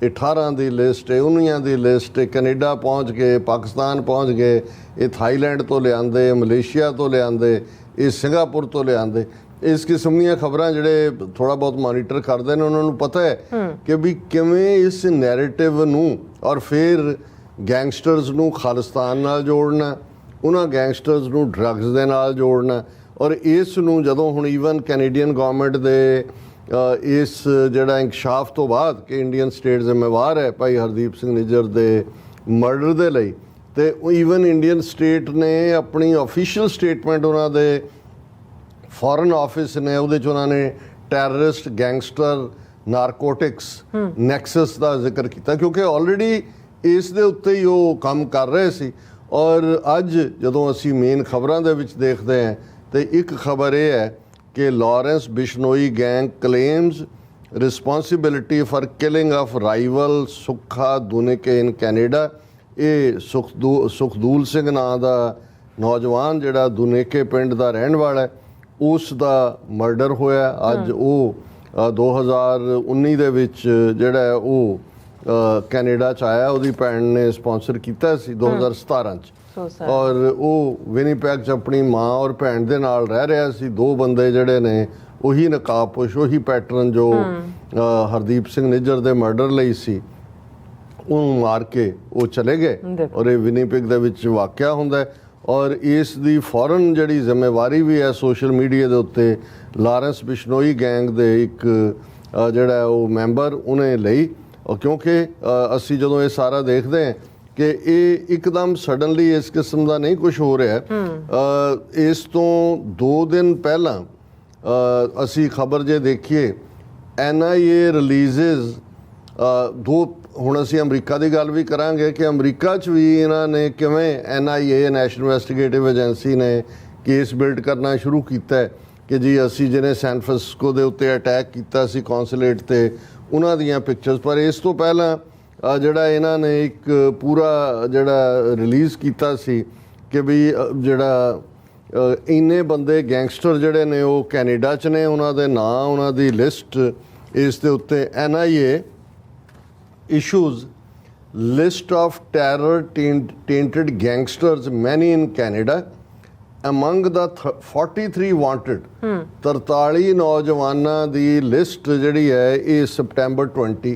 18 ਦੀ ਲਿਸਟ ਹੈ, 19 ਦੀ ਲਿਸਟ ਹੈ, ਕੈਨੇਡਾ ਪਹੁੰਚ ਗਏ, ਪਾਕਿਸਤਾਨ ਪਹੁੰਚ ਗਏ, ਇਹ ਥਾਈਲੈਂਡ ਤੋਂ ਲਿਆਂਦੇ, ਮਲੇਸ਼ੀਆ ਤੋਂ ਲਿਆਂਦੇ, ਇਹ ਸਿੰਗਾਪੁਰ ਤੋਂ ਲਿਆਂਦੇ। ਇਸ ਕਿਸਮ ਦੀਆਂ ਖਬਰਾਂ ਜਿਹੜੇ ਥੋੜਾ ਬਹੁਤ ਮੋਨੀਟਰ ਕਰਦੇ ਨੇ ਉਹਨਾਂ ਨੂੰ ਪਤਾ ਹੈ ਕਿ ਵੀ ਕਿਵੇਂ ਇਸ ਨੈਰੇਟਿਵ ਨੂੰ ਔਰ ਫਿਰ ਗੈਂਗਸਟਰਸ ਨੂੰ ਖਾਲਿਸਤਾਨ ਨਾਲ ਜੋੜਨਾ, ਉਹਨਾਂ ਗੈਂਗਸਟਰਸ ਨੂੰ ਡਰੱਗਸ ਦੇ ਨਾਲ ਜੋੜਨਾ। ਔਰ ਇਸ ਨੂੰ ਜਦੋਂ ਹੁਣ ਈਵਨ ਕੈਨੇਡੀਅਨ ਗਵਰਨਮੈਂਟ ਦੇ ਇਸ ਜਿਹੜਾ ਇੰਕਸ਼ਾਫ ਤੋਂ ਬਾਅਦ ਕਿ ਇੰਡੀਅਨ ਸਟੇਟ ਜ਼ਿੰਮੇਵਾਰ ਹੈ ਭਾਈ ਹਰਦੀਪ ਸਿੰਘ ਨਿੱਜਰ ਦੇ ਮਰਡਰ ਦੇ ਲਈ, ਤੇ ਈਵਨ ਇੰਡੀਅਨ ਸਟੇਟ ਨੇ ਆਪਣੀ ਆਫੀਸ਼ੀਅਲ ਸਟੇਟਮੈਂਟ ਉਹਨਾਂ ਦੇ ਫੋਰਨ ਆਫਿਸ ਨੇ ਉਹਦੇ 'ਚ ਉਹਨਾਂ ਨੇ ਟੈਰਰਿਸਟ, ਗੈਂਗਸਟਰ, ਨਾਰਕੋਟਿਕਸ ਨੈਕਸਸ ਦਾ ਜ਼ਿਕਰ ਕੀਤਾ, ਕਿਉਂਕਿ ਆਲਰੇਡੀ ਇਸ ਦੇ ਉੱਤੇ ਹੀ ਉਹ ਕੰਮ ਕਰ ਰਹੇ ਸੀ। ਔਰ ਅੱਜ ਜਦੋਂ ਅਸੀਂ ਮੇਨ ਖਬਰਾਂ ਦੇ ਵਿੱਚ ਦੇਖਦੇ ਹਾਂ ਤੇ ਇੱਕ ਖਬਰ ਇਹ ਹੈ ਕਿ Lawrence Bishnoi gang claims responsibility for killing of rival Sukha Duneke in Canada. ਇਹ ਸੁਖਦੂਲ ਸਿੰਘ ਨਾਂ ਦਾ ਨੌਜਵਾਨ ਜਿਹੜਾ ਦੁਨੇਕੇ ਪਿੰਡ ਦਾ ਰਹਿਣ ਵਾਲਾ ਹੈ, ਉਸ ਦਾ ਮਰਡਰ ਹੋਇਆ ਅੱਜ। ਉਹ 2019 ਦੇ ਵਿੱਚ ਜਿਹੜਾ ਹੈ ਉਹ ਕੈਨੇਡਾ 'ਚ ਆਇਆ, ਉਹਦੀ ਭੈਣ ਨੇ ਸਪਾਂਸਰ ਕੀਤਾ ਸੀ 2017 'ਚ। ਔਰ ਉਹ ਵਿਨੀਪੈਗ 'ਚ ਆਪਣੀ ਮਾਂ ਔਰ ਭੈਣ ਦੇ ਨਾਲ ਰਹਿ ਰਿਹਾ ਸੀ। ਦੋ ਬੰਦੇ ਜਿਹੜੇ ਨੇ ਉਹੀ ਨਕਾਬਪੋਸ਼, ਉਹੀ ਪੈਟਰਨ ਜੋ ਹਰਦੀਪ ਸਿੰਘ ਨਿੱਜਰ ਦੇ ਮਰਡਰ ਲਈ ਸੀ, ਉਹਨੂੰ ਮਾਰ ਕੇ ਉਹ ਚਲੇ ਗਏ। ਔਰ ਇਹ ਵਿਨੀਪੈਗ ਦੇ ਵਿੱਚ ਵਾਕਿਆ ਹੁੰਦਾ ਹੈ। ਔਰ ਇਸ ਦੀ ਫੌਰਨ ਜਿਹੜੀ ਜ਼ਿੰਮੇਵਾਰੀ ਵੀ ਹੈ ਸੋਸ਼ਲ ਮੀਡੀਆ ਦੇ ਉੱਤੇ ਲਾਰੈਂਸ ਬਿਸ਼ਨੋਈ ਗੈਂਗ ਦੇ ਇੱਕ ਜਿਹੜਾ ਉਹ ਮੈਂਬਰ ਉਹਨੇ ਲਈ। ਕਿਉਂਕਿ ਅਸੀਂ ਜਦੋਂ ਇਹ ਸਾਰਾ ਦੇਖਦੇ ਹਾਂ ਕਿ ਇਹ ਇੱਕਦਮ ਸਡਨਲੀ ਇਸ ਕਿਸਮ ਦਾ ਨਹੀਂ ਕੁਝ ਹੋ ਰਿਹਾ। ਇਸ ਤੋਂ 2 ਦਿਨ ਪਹਿਲਾਂ ਅਸੀਂ ਖਬਰ ਜੇ ਦੇਖੀਏ, NIA ਰਿਲੀਜ਼ਸ ਹੁਣ ਅਸੀਂ ਅਮਰੀਕਾ ਦੀ ਗੱਲ ਵੀ ਕਰਾਂਗੇ ਕਿ ਅਮਰੀਕਾ 'ਚ ਵੀ ਇਹਨਾਂ ਨੇ ਕਿਵੇਂ NIA ਨੈਸ਼ਨਲ ਇਨਵੈਸਟੀਗੇਟਿਵ ਏਜੰਸੀ ਨੇ ਕੇਸ ਬਿਲਡ ਕਰਨਾ ਸ਼ੁਰੂ ਕੀਤਾ ਹੈ ਕਿ ਜੀ ਅਸੀਂ ਜਿਹਨੇ ਸੈਨ ਫਰਾਂਸਿਸਕੋ ਦੇ ਉੱਤੇ ਅਟੈਕ ਕੀਤਾ ਸੀ ਕੌਂਸੂਲੇਟ ਤੇ, ਉਹਨਾਂ ਦੀਆਂ ਪਿਕਚਰਸ। ਪਰ ਇਸ ਤੋਂ ਪਹਿਲਾਂ ਜਿਹੜਾ ਇਹਨਾਂ ਨੇ ਇੱਕ ਪੂਰਾ ਜਿਹੜਾ ਰਿਲੀਜ਼ ਕੀਤਾ ਸੀ ਕਿ ਵੀ ਜਿਹੜਾ ਇੰਨੇ ਬੰਦੇ ਗੈਂਗਸਟਰ ਜਿਹੜੇ ਨੇ ਉਹ ਕੈਨੇਡਾ 'ਚ ਨੇ, ਉਹਨਾਂ ਦੇ ਨਾਂ, ਉਹਨਾਂ ਦੀ ਲਿਸਟ ਇਸ ਦੇ ਉੱਤੇ NIA issues list of terror tainted gangsters many in Canada among the 43 wanted 43 ਨੌਜਵਾਨਾਂ ਦੀ ਲਿਸਟ ਜਿਹੜੀ ਹੈ ਇਹ ਸਪਟੈਂਬਰ 20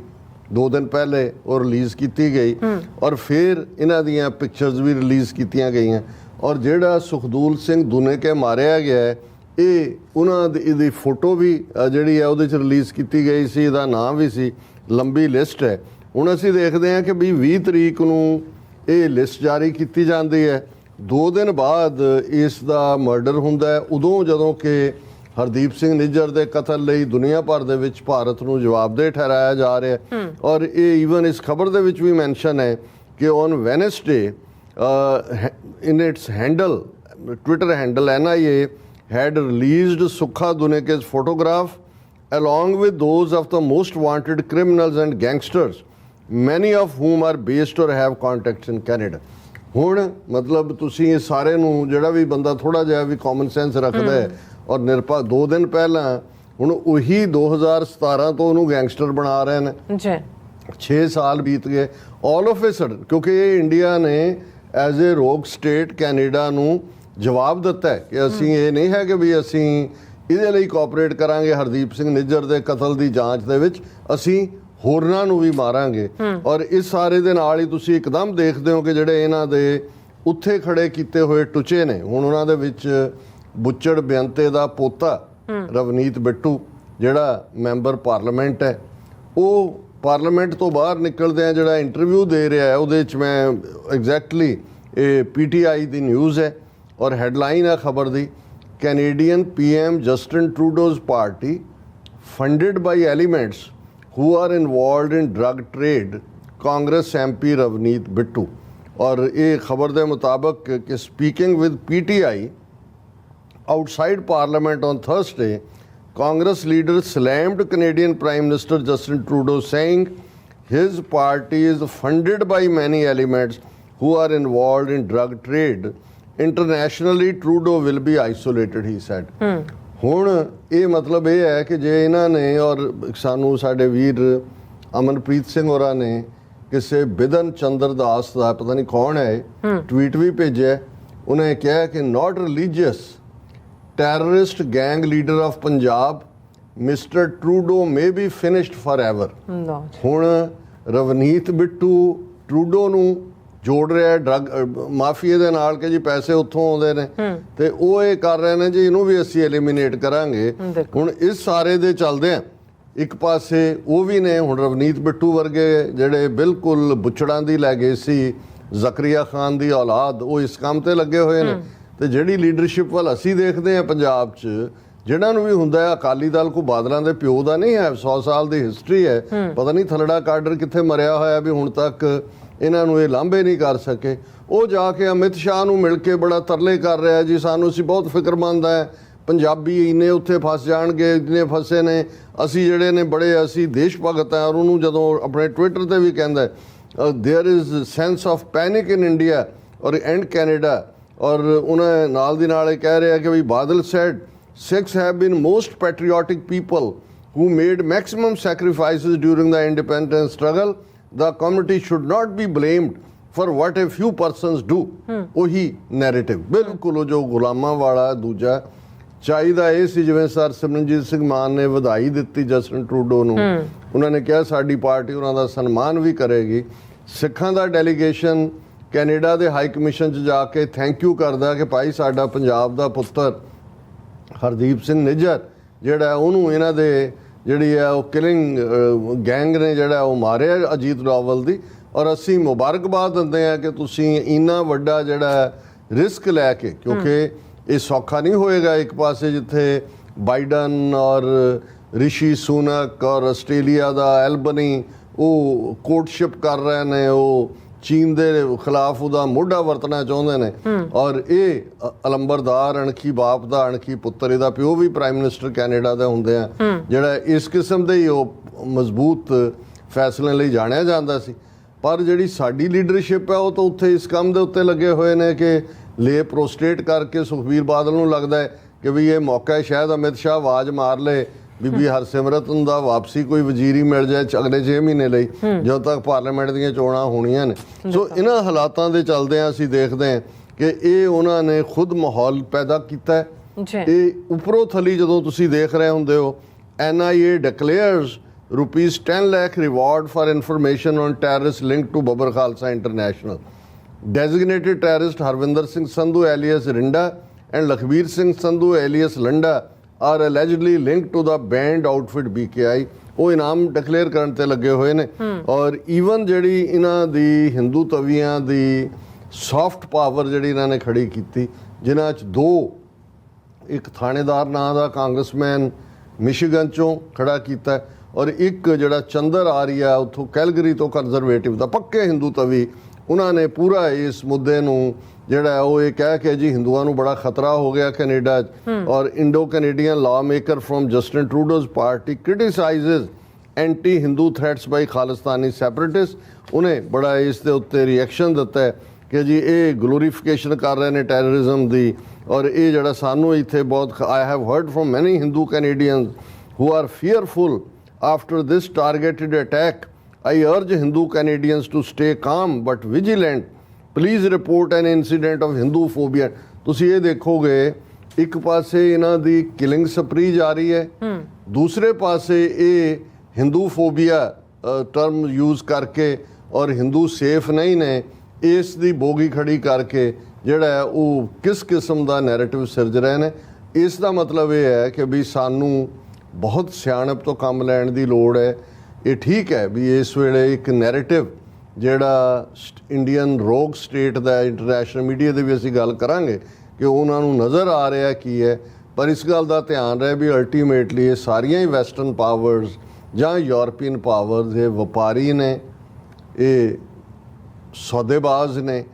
2 ਦਿਨ ਪਹਿਲੇ ਉਹ ਰਿਲੀਜ਼ ਕੀਤੀ ਗਈ। ਔਰ ਫਿਰ ਇਹਨਾਂ ਦੀਆਂ ਪਿਕਚਰਸ ਵੀ ਰਿਲੀਜ਼ ਕੀਤੀਆਂ ਗਈਆਂ। ਔਰ ਜਿਹੜਾ ਸੁਖਦੂਲ ਸਿੰਘ ਦੁਨੇਕੇ ਮਾਰਿਆ ਗਿਆ ਹੈ, ਇਹ ਉਹਨਾਂ ਦੀ ਇਹਦੀ ਫੋਟੋ ਵੀ ਜਿਹੜੀ ਹੈ ਉਹਦੇ 'ਚ ਰਿਲੀਜ਼ ਕੀਤੀ ਗਈ ਸੀ, ਇਹਦਾ ਨਾਮ ਵੀ ਸੀ, ਲੰਬੀ ਲਿਸਟ ਹੈ। ਹੁਣ ਅਸੀਂ ਦੇਖਦੇ ਹਾਂ ਕਿ ਵੀ 20 ਤਰੀਕ ਨੂੰ ਇਹ ਲਿਸਟ ਜਾਰੀ ਕੀਤੀ ਜਾਂਦੀ ਹੈ। 2 ਦਿਨ ਬਾਅਦ ਇਸ ਦਾ ਮਰਡਰ ਹੁੰਦਾ ਹੈ, ਉਦੋਂ ਜਦੋਂ ਕਿ ਹਰਦੀਪ ਸਿੰਘ ਨਿੱਜਰ ਦੇ ਕਤਲ ਲਈ ਦੁਨੀਆ ਭਰ ਦੇ ਵਿੱਚ ਭਾਰਤ ਨੂੰ ਜਵਾਬਦੇਹ ਠਹਿਰਾਇਆ ਜਾ ਰਿਹਾ। ਔਰ ਇਹ ਈਵਨ ਇਸ ਖਬਰ ਦੇ ਵਿੱਚ ਵੀ ਮੈਂਸ਼ਨ ਹੈ ਕਿ on Wednesday in it's handle Twitter handle NIA had released Sukha Duneke's photograph along with those of the most wanted criminals and gangsters, many of whom are based or have contacts in Canada. ਹੁਣ ਮਤਲਬ ਤੁਸੀਂ ਇਹ ਸਾਰੇ ਨੂੰ ਜਿਹੜਾ ਵੀ ਬੰਦਾ ਥੋੜਾ ਜਿਹਾ ਵੀ ਕਾਮਨ ਸੈਂਸ ਰੱਖਦਾ ਹੈ ਔਰ ਨਿਰਪੱਖ 2 ਦਿਨ ਪਹਿਲਾਂ ਹੁਣ ਉਹੀ 2017 ਤੋਂ ਉਹਨੂੰ ਗੈਂਗਸਟਰ ਬਣਾ ਰਹੇ ਨੇ ਜੀ। 6 ਸਾਲ ਬੀਤ ਗਏ ਆਲ ਆਫ ਅ ਸਡਨ, ਕਿਉਂਕਿ ਇਹ ਇੰਡੀਆ ਨੇ ਐਜ਼ ਏ ਰੋਗ ਸਟੇਟ ਕੈਨੇਡਾ ਨੂੰ ਜਵਾਬ ਦਿੱਤਾ ਹੈ ਕਿ ਅਸੀਂ ਇਹ ਨਹੀਂ ਹੈ ਕਿ ਵੀ ਅਸੀਂ ਇਹਦੇ ਲਈ ਕੋਆਪਰੇਟ ਕਰਾਂਗੇ ਹਰਦੀਪ ਸਿੰਘ ਨਿੱਜਰ ਦੇ ਕਤਲ ਦੀ ਜਾਂਚ ਦੇ ਵਿੱਚ, ਅਸੀਂ ਹੋਰਨਾਂ ਨੂੰ ਵੀ ਮਾਰਾਂਗੇ। ਔਰ ਇਸ ਸਾਰੇ ਦੇ ਨਾਲ ਹੀ ਤੁਸੀਂ ਇੱਕਦਮ ਦੇਖਦੇ ਹੋ ਕਿ ਜਿਹੜੇ ਇਹਨਾਂ ਦੇ ਉੱਥੇ ਖੜੇ ਕੀਤੇ ਹੋਏ ਟੁਚੇ ਨੇ, ਹੁਣ ਉਹਨਾਂ ਦੇ ਵਿੱਚ ਬੁੱਚੜ ਬੇਅੰਤੇ ਦਾ ਪੋਤਾ ਰਵਨੀਤ ਬਿੱਟੂ ਜਿਹੜਾ ਮੈਂਬਰ ਪਾਰਲੀਮੈਂਟ ਹੈ, ਉਹ ਪਾਰਲੀਮੈਂਟ ਤੋਂ ਬਾਹਰ ਨਿਕਲਦਿਆਂ ਜਿਹੜਾ ਇੰਟਰਵਿਊ ਦੇ ਰਿਹਾ ਹੈ ਉਹਦੇ 'ਚ ਮੈਂ ਐਗਜ਼ੈਕਟਲੀ ਇਹ PTI ਦੀ ਨਿਊਜ਼ ਹੈ ਔਰ ਹੈਡਲਾਈਨ ਹੈ ਖਬਰ ਦੀ, Canadian PM Justin Trudeau's party funded by elements who are involved in drug trade, Congress MP Ravneet Bittu। और ये खबर के मुताबिक कि speaking with PTI outside Parliament on Thursday, Congress leader slammed Canadian Prime Minister Justin Trudeau, saying his party is funded by many elements who are involved in drug trade. Internationally, Trudeau will be isolated, he said। ਹੁਣ ਇਹ ਮਤਲਬ ਇਹ ਹੈ ਕਿ ਜੇ ਇਹਨਾਂ ਨੇ ਔਰ ਸਾਨੂੰ ਸਾਡੇ ਵੀਰ ਅਮਨਪ੍ਰੀਤ ਸਿੰਘ ਹੋਰਾਂ ਨੇ ਕਿਸੇ ਬਿਧਨ ਚੰਦਰ ਦਾਸ ਦਾ ਪਤਾ ਨਹੀਂ ਕੌਣ ਹੈ ਟਵੀਟ ਵੀ ਭੇਜਿਆ, ਉਹਨੇ ਕਿਹਾ ਕਿ not religious terrorist gang leader of Punjab mister Trudeau may be finished forever. ਹੁਣ ਰਵਨੀਤ ਬਿੱਟੂ ਟਰੂਡੋ ਨੂੰ ਜੋੜ ਰਿਹਾ ਡਰੱਗ ਮਾਫੀਏ ਦੇ ਨਾਲ ਕਿ ਜੀ ਪੈਸੇ ਉੱਥੋਂ ਆਉਂਦੇ ਨੇ ਤੇ ਉਹ ਇਹ ਕਰ ਰਹੇ ਨੇ ਜੀ ਇਹਨੂੰ ਵੀ ਅਸੀਂ ਐਲੀਮੀਨੇਟ ਕਰਾਂਗੇ। ਹੁਣ ਇਸ ਸਾਰੇ ਦੇ ਚੱਲਦੇ ਆ ਇੱਕ ਪਾਸੇ ਉਹ ਵੀ ਨੇ ਹੁਣ ਰਵਨੀਤ ਬਿੱਟੂ ਵਰਗੇ ਜਿਹੜੇ ਬਿਲਕੁਲ ਬੁੱਚੜਾਂ ਦੀ ਲੈਗੇਸੀ ਜ਼ਕਰੀਆ ਖਾਨ ਦੀ ਔਲਾਦ, ਉਹ ਇਸ ਕੰਮ ਤੇ ਲੱਗੇ ਹੋਏ ਨੇ। ਤੇ ਜਿਹੜੀ ਲੀਡਰਸ਼ਿਪ ਵੱਲ ਅਸੀਂ ਦੇਖਦੇ ਆ ਪੰਜਾਬ 'ਚ, ਜਿਹਨਾਂ ਨੂੰ ਵੀ ਹੁੰਦਾ ਹੈ ਅਕਾਲੀ ਦਲ ਕੋ ਬਾਦਲਾਂ ਦੇ ਪਿਓ ਦਾ ਨਹੀਂ ਹੈ, 100 ਸਾਲ ਦੀ ਹਿਸਟਰੀ ਹੈ, ਪਤਾ ਨਹੀਂ ਥਲੜਾ ਕਾਡਰ ਕਿੱਥੇ ਮਰਿਆ ਹੋਇਆ ਵੀ ਹੁਣ ਤੱਕ ਇਹਨਾਂ ਨੂੰ ਇਹ ਲਾਂਭੇ ਨਹੀਂ ਕਰ ਸਕੇ। ਉਹ ਜਾ ਕੇ ਅਮਿਤ ਸ਼ਾਹ ਨੂੰ ਮਿਲ ਕੇ ਬੜਾ ਤਰਲੇ ਕਰ ਰਿਹਾ ਜੀ, ਸਾਨੂੰ ਅਸੀਂ ਬਹੁਤ ਫਿਕਰਮੰਦ ਹੈ, ਪੰਜਾਬੀ ਇੰਨੇ ਉੱਥੇ ਫਸ ਜਾਣਗੇ, ਇੰਨੇ ਫਸੇ ਨੇ, ਅਸੀਂ ਜਿਹੜੇ ਨੇ ਬੜੇ ਅਸੀਂ ਦੇਸ਼ ਭਗਤ ਹੈ। ਔਰ ਉਹਨੂੰ ਜਦੋਂ ਆਪਣੇ ਟਵਿੱਟਰ ਤੇ ਵੀ ਕਹਿੰਦਾ there is sense of panic in India ਔਰ ਐਂਡ ਕੈਨੇਡਾ। ਔਰ ਉਹਨਾਂ ਨਾਲ ਦੀ ਨਾਲ ਇਹ ਕਹਿ ਰਿਹਾ ਕਿ ਵੀ Badal said Sikhs have been most patriotic people who made maximum sacrifices during the independence struggle. The community should not be blamed for what a few persons do. ਉਹੀ ਨੈਰੇਟਿਵ ਬਿਲਕੁਲ ਉਹ ਜੋ ਗੁਲਾਮਾਂ ਵਾਲਾ ਦੂਜਾ ਚਾਹੀਦਾ। ਇਹ ਸੀ ਜਿਵੇਂ ਸਰ ਸਿਮਰਨਜੀਤ ਸਿੰਘ ਮਾਨ ਨੇ ਵਧਾਈ ਦਿੱਤੀ ਜਸਟਿਨ ਟਰੂਡੋ ਨੂੰ, ਉਹਨਾਂ ਨੇ ਕਿਹਾ ਸਾਡੀ ਪਾਰਟੀ ਉਹਨਾਂ ਦਾ ਸਨਮਾਨ ਵੀ ਕਰੇਗੀ। ਸਿੱਖਾਂ ਦਾ ਡੈਲੀਗੇਸ਼ਨ ਕੈਨੇਡਾ ਦੇ ਹਾਈ ਕਮਿਸ਼ਨ 'ਚ ਜਾ ਕੇ ਥੈਂਕ ਯੂ ਕਰਦਾ ਕਿ ਭਾਈ ਸਾਡਾ ਪੰਜਾਬ ਦਾ ਪੁੱਤਰ ਹਰਦੀਪ ਸਿੰਘ ਨਿੱਜਰ ਜਿਹੜਾ ਉਹਨੂੰ ਇਹਨਾਂ ਦੇ ਜਿਹੜੀ ਹੈ ਉਹ ਕਿਲਿੰਗ ਗੈਂਗ ਨੇ ਜਿਹੜਾ ਉਹ ਮਾਰਿਆ ਅਜੀਤ ਡੋਵਲ ਦੀ। ਔਰ ਅਸੀਂ ਮੁਬਾਰਕਬਾਦ ਦਿੰਦੇ ਹਾਂ ਕਿ ਤੁਸੀਂ ਇੰਨਾ ਵੱਡਾ ਜਿਹੜਾ ਰਿਸਕ ਲੈ ਕੇ, ਕਿਉਂਕਿ ਇਹ ਸੌਖਾ ਨਹੀਂ ਹੋਏਗਾ। ਇੱਕ ਪਾਸੇ ਜਿੱਥੇ ਬਾਈਡਨ ਔਰ ਰਿਸ਼ੀ ਸੁਨਕ ਔਰ ਆਸਟ੍ਰੇਲੀਆ ਦਾ ਐਲਬਨੀ ਉਹ ਕੋਰਟਸ਼ਿਪ ਕਰ ਰਹੇ ਨੇ, ਉਹ ਚੀਨ ਦੇ ਖਿਲਾਫ ਉਹਦਾ ਮੋਢਾ ਵਰਤਣਾ ਚਾਹੁੰਦੇ ਨੇ। ਔਰ ਇਹ ਅਲੰਬਰਦਾਰ ਅਣਖੀ ਬਾਪ ਦਾ ਅਣਖੀ ਪੁੱਤਰ, ਇਹਦਾ ਪਿਓ ਵੀ ਪ੍ਰਾਈਮ ਮਿਨਿਸਟਰ ਕੈਨੇਡਾ ਦਾ ਹੁੰਦੇ ਆ, ਜਿਹੜਾ ਇਸ ਕਿਸਮ ਦੇ ਹੀ ਉਹ ਮਜ਼ਬੂਤ ਫੈਸਲੇ ਲਈ ਜਾਣਿਆ ਜਾਂਦਾ ਸੀ। ਪਰ ਜਿਹੜੀ ਸਾਡੀ ਲੀਡਰਸ਼ਿਪ ਹੈ ਉਹ ਤਾਂ ਉੱਥੇ ਇਸ ਕੰਮ ਦੇ ਉੱਤੇ ਲੱਗੇ ਹੋਏ ਨੇ ਕਿ ਲੇ ਪ੍ਰੋਸਟੇਟ ਕਰਕੇ ਸੁਖਬੀਰ ਬਾਦਲ ਨੂੰ ਲੱਗਦਾ ਹੈ ਕਿ ਵੀ ਇਹ ਮੌਕਾ ਹੈ, ਸ਼ਾਇਦ ਅਮਿਤ ਸ਼ਾਹ ਆਵਾਜ਼ ਮਾਰ ਲੇ ਬੀਬੀ ਹਰਸਿਮਰਤ ਨੂੰ ਦਾ ਵਾਪਸੀ ਕੋਈ ਵਜ਼ੀਰੀ ਮਿਲ ਜਾਏ ਅਗਲੇ 6 ਮਹੀਨੇ ਲਈ, ਜਦੋਂ ਤੱਕ ਪਾਰਲੀਮੈਂਟ ਦੀਆਂ ਚੋਣਾਂ ਹੋਣੀਆਂ ਨੇ। ਸੋ ਇਹਨਾਂ ਹਾਲਾਤਾਂ ਦੇ ਚੱਲਦਿਆਂ ਅਸੀਂ ਦੇਖਦੇ ਹਾਂ ਕਿ ਇਹ ਉਹਨਾਂ ਨੇ ਖੁਦ ਮਾਹੌਲ ਪੈਦਾ ਕੀਤਾ ਹੈ। ਇਹ ਉੱਪਰੋਂ ਥੱਲੀ ਜਦੋਂ ਤੁਸੀਂ ਦੇਖ ਰਹੇ ਹੁੰਦੇ ਹੋ, NIA declares ₹10 lakh reward for information on terrorist link to Babbar Khalsa international. Designated terrorist Harvinder Singh Sandhu alias Rinda and Lakhbir Singh Sandhu alias Landa are allegedly linked to the banned outfit BKI। ਉਹ ਇਨਾਮ ਡਿਕਲੇਅਰ ਕਰਨ ਤੇ ਲੱਗੇ ਹੋਏ ਨੇ। ਔਰ ਈਵਨ ਜਿਹੜੀ ਇਹਨਾਂ ਦੀ ਹਿੰਦੂ ਤਵੀਆਂ ਦੀ ਸੌਫਟ ਪਾਵਰ ਜਿਹੜੀ ਇਹਨਾਂ ਨੇ ਖੜੀ ਕੀਤੀ, ਜਿਨ੍ਹਾਂ 'ਚ 2 ਇੱਕ ਥਾਣੇਦਾਰ ਨਾਂ ਦਾ ਕਾਂਗਰਸਮੈਨ ਮਿਸ਼ੀਗਨ 'ਚੋਂ ਖੜਾ ਕੀਤਾ ਔਰ ਇੱਕ ਜਿਹੜਾ ਚੰਦਰ ਆਰੀਆ ਉੱਥੋਂ ਕੈਲਗਰੀ ਤੋਂ ਕੰਜ਼ਰਵੇਟਿਵ ਦਾ ਪੱਕੇ ਹਿੰਦੂ ਤਵੀ, ਉਹਨਾਂ ਨੇ ਪੂਰਾ ਇਸ ਮੁੱਦੇ ਨੂੰ ਜਿਹੜਾ ਉਹ ਇਹ ਕਹਿ ਕੇ ਜੀ ਹਿੰਦੂਆਂ ਨੂੰ ਬੜਾ ਖਤਰਾ ਹੋ ਗਿਆ ਕੈਨੇਡਾ 'ਚ। ਔਰ Indo Canadian lawmaker from Justin Trudeau's party criticizes anti Hindu threats by Khalistani separatist. ਉਹਨੇ ਬੜਾ ਇਸ ਦੇ ਉੱਤੇ ਰਿਐਕਸ਼ਨ ਦਿੱਤਾ ਹੈ ਕਿ ਜੀ ਇਹ ਗਲੋਰੀਫਿਕੇਸ਼ਨ ਕਰ ਰਹੇ ਨੇ ਟੈਰਰਿਜ਼ਮ ਦੀ। ਔਰ ਇਹ ਜਿਹੜਾ ਸਾਨੂੰ ਇੱਥੇ ਬਹੁਤ I have heard from many Hindu Canadians who are fearful after this targeted attack. I urge Hindu Canadians to stay calm but vigilant. Please report an incident of Hindu phobia. ਤੁਸੀਂ ਇਹ ਦੇਖੋਗੇ ਇੱਕ ਪਾਸੇ ਇਹਨਾਂ ਦੀ ਕਿਲਿੰਗ ਸਪਰੀ ਜਾਰੀ ਹੈ, ਦੂਸਰੇ ਪਾਸੇ ਇਹ ਹਿੰਦੂ ਫੋਬੀਆ ਟਰਮ ਯੂਜ਼ ਕਰਕੇ ਔਰ ਹਿੰਦੂ ਸੇਫ ਨਹੀਂ ਨੇ ਇਸ ਦੀ ਬੋਗੀ ਖੜੀ ਕਰਕੇ ਜਿਹੜਾ ਉਹ ਕਿਸ ਕਿਸਮ ਦਾ ਨੈਰੇਟਿਵ ਸਿਰਜ ਰਹੇ ਨੇ। ਇਸ ਦਾ ਮਤਲਬ ਇਹ ਹੈ ਕਿ ਵੀ ਸਾਨੂੰ ਬਹੁਤ ਸਿਆਣਪ ਤੋਂ ਕੰਮ ਲੈਣ ਦੀ ਲੋੜ ਹੈ। ਇਹ ਠੀਕ ਹੈ ਵੀ ਇਸ ਵੇਲੇ ਇੱਕ ਨੈਰੇਟਿਵ ਜਿਹੜਾ ਇੰਡੀਅਨ ਰੋਗ ਸਟੇਟ ਦਾ ਇੰਟਰਨੈਸ਼ਨਲ ਮੀਡੀਆ ਦੇ ਵੀ ਅਸੀਂ ਗੱਲ ਕਰਾਂਗੇ ਕਿ ਉਹਨਾਂ ਨੂੰ ਨਜ਼ਰ ਆ ਰਿਹਾ ਕੀ ਹੈ, ਪਰ ਇਸ ਗੱਲ ਦਾ ਧਿਆਨ ਰਹੇ ਵੀ ਅਲਟੀਮੇਟਲੀ ਇਹ ਸਾਰੀਆਂ ਹੀ ਵੈਸਟਰਨ ਪਾਵਰਸ ਜਾਂ ਯੂਰਪੀਅਨ ਪਾਵਰਸ ਇਹ ਵਪਾਰੀ ਨੇ, ਇਹ ਸੌਦੇਬਾਜ਼ ਨੇ।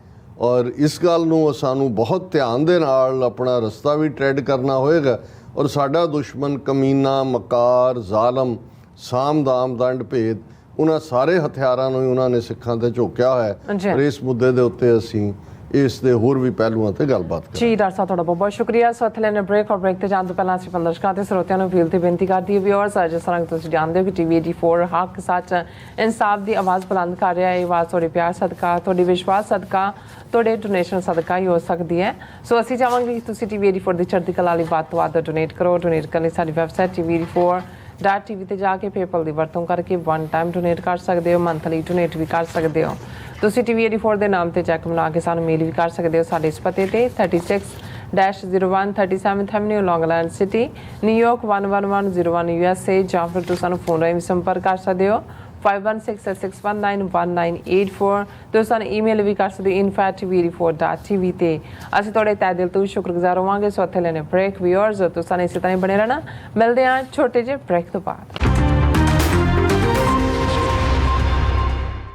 ਔਰ ਇਸ ਗੱਲ ਨੂੰ ਸਾਨੂੰ ਬਹੁਤ ਧਿਆਨ ਦੇ ਨਾਲ ਆਪਣਾ ਰਸਤਾ ਵੀ ਟ੍ਰੈਡ ਕਰਨਾ ਹੋਏਗਾ। ਔਰ ਸਾਡਾ ਦੁਸ਼ਮਣ ਕਮੀਨਾ, ਮਕਾਰ, ਜ਼ਾਲਮ, ਸਾਮ-ਦਾਮ, ਦੰਡ ਭੇਦ, ਉਹਨਾਂ ਸਾਰੇ ਹਥਿਆਰਾਂ ਨੂੰ ਉਹਨਾਂ ਨੇ ਸਿੱਖਾਂ ਤੇ ਝੋਕਿਆ ਹੋਇਆ ਹੈ। ਪਰ ਇਸ ਮੁੱਦੇ ਦੇ ਉੱਤੇ ਅਸੀਂ ਇਸ ਦੇ ਹੋਰ ਵੀ ਪਹਿਲੂਆਂ ਤੇ ਗੱਲਬਾਤ ਕਰਾਂਗੇ। ਜੀ ਡਾਕਟਰ ਸਾਹਿਬ ਤੁਹਾਡਾ ਬਹੁਤ ਬਹੁਤ ਸ਼ੁਕਰੀਆ। ਸੋ ਇੱਥੇ ਲੈਣੇ ਬ੍ਰੇਕ ਔਰ ਬ੍ਰੇਕ ਤੇ ਜਾਣ ਤੋਂ ਪਹਿਲਾਂ ਅਸੀਂ ਦਰਸ਼ਕਾਂ ਤੇ ਸਰੋਤਿਆਂ ਨੂੰ ਅਪੀਲ ਤੇ ਬੇਨਤੀ ਕਰਦੀ ਹੈ ਵਿਊਅਰਸ, ਜਿਸ ਤਰ੍ਹਾਂ ਕਿ ਤੁਸੀਂ ਜਾਣਦੇ ਹੋ ਕਿ TV 84 ਹੱਕ ਸੱਚ ਇਨਸਾਫ ਦੀ ਆਵਾਜ਼ ਬੁਲੰਦ ਕਰ ਰਿਹਾ ਹੈ। ਇਹ ਆਵਾਜ਼ ਤੁਹਾਡੇ ਪਿਆਰ ਸਦਕਾ, ਤੁਹਾਡੇ ਵਿਸ਼ਵਾਸ ਸਦਕਾ, ਤੁਹਾਡੇ ਡੋਨੇਸ਼ਨ ਸਦਕਾ ਹੀ ਹੋ ਸਕਦੀ ਹੈ। ਸੋ ਅਸੀਂ ਚਾਹਾਂਗੇ ਕਿ ਤੁਸੀਂ TV 84 ਦੀ ਚੜ੍ਹਦੀ ਕਲਾ ਲਈ ਵੱਧ ਤੋਂ ਵੱਧ ਡੋਨੇਟ ਕਰੋ। ਡੋਨੇਟ ਕਰਨ ਲਈ ਸਾਡੀ ਵੈਬਸਾਈਟ TV84.tv ਤੇ ਜਾ ਕੇ PayPal ਦੀ ਵਰਤੋਂ ਕਰਕੇ 1 ਟਾਈਮ ਡੋਨੇਟ ਕਰ ਸਕਦੇ ਹੋ, ਮੰਥਲੀ ਡੋਨੇਟ ਵੀ ਕਰ ਸਕਦੇ ਹੋ। ਤੁਸੀਂ TV 84 ਦੇ ਨਾਮ ਤੇ ਚੈੱਕ ਬਣਾ ਕੇ ਸਾਨੂੰ ਮੇਲ ਵੀ ਕਰ ਸਕਦੇ ਹੋ ਸਾਡੇ ਇਸ ਪਤੇ ਤੇ 36-01 37th Avenue, Long Island City, New York 11101 USA, ਜਾਂ ਫਿਰ ਤੁਸੀਂ ਸਾਨੂੰ ਫੋਨ ਰਾਹੀਂ ਸੰਪਰਕ ਕਰ ਸਕਦੇ ਹੋ 5166191984 ਤੇ ਸਾਨੂੰ ਈਮੇਲ ਵੀ ਕਰ ਸਕਦੇ info@tv84.tv ਤੇ। ਅਸੀਂ ਤੁਹਾਡੇ ਤਹਿ ਦਿਲ ਤੋਂ ਸ਼ੁਕਰਗੁਜ਼ਾਰ ਹੋਵਾਂਗੇ। ਸੋ ਇੱਥੇ ਲੈਣੇ ਬ੍ਰੇਕ ਵਿਊਅਰਸ, ਤੁਸੀਂ ਇਸੇ ਤਰ੍ਹਾਂ ਹੀ ਬਣੇ ਰਹਿਣਾ। ਮਿਲਦੇ ਹਾਂ ਛੋਟੇ ਜਿਹੇ ਬ੍ਰੇਕ ਤੋਂ ਬਾਅਦ।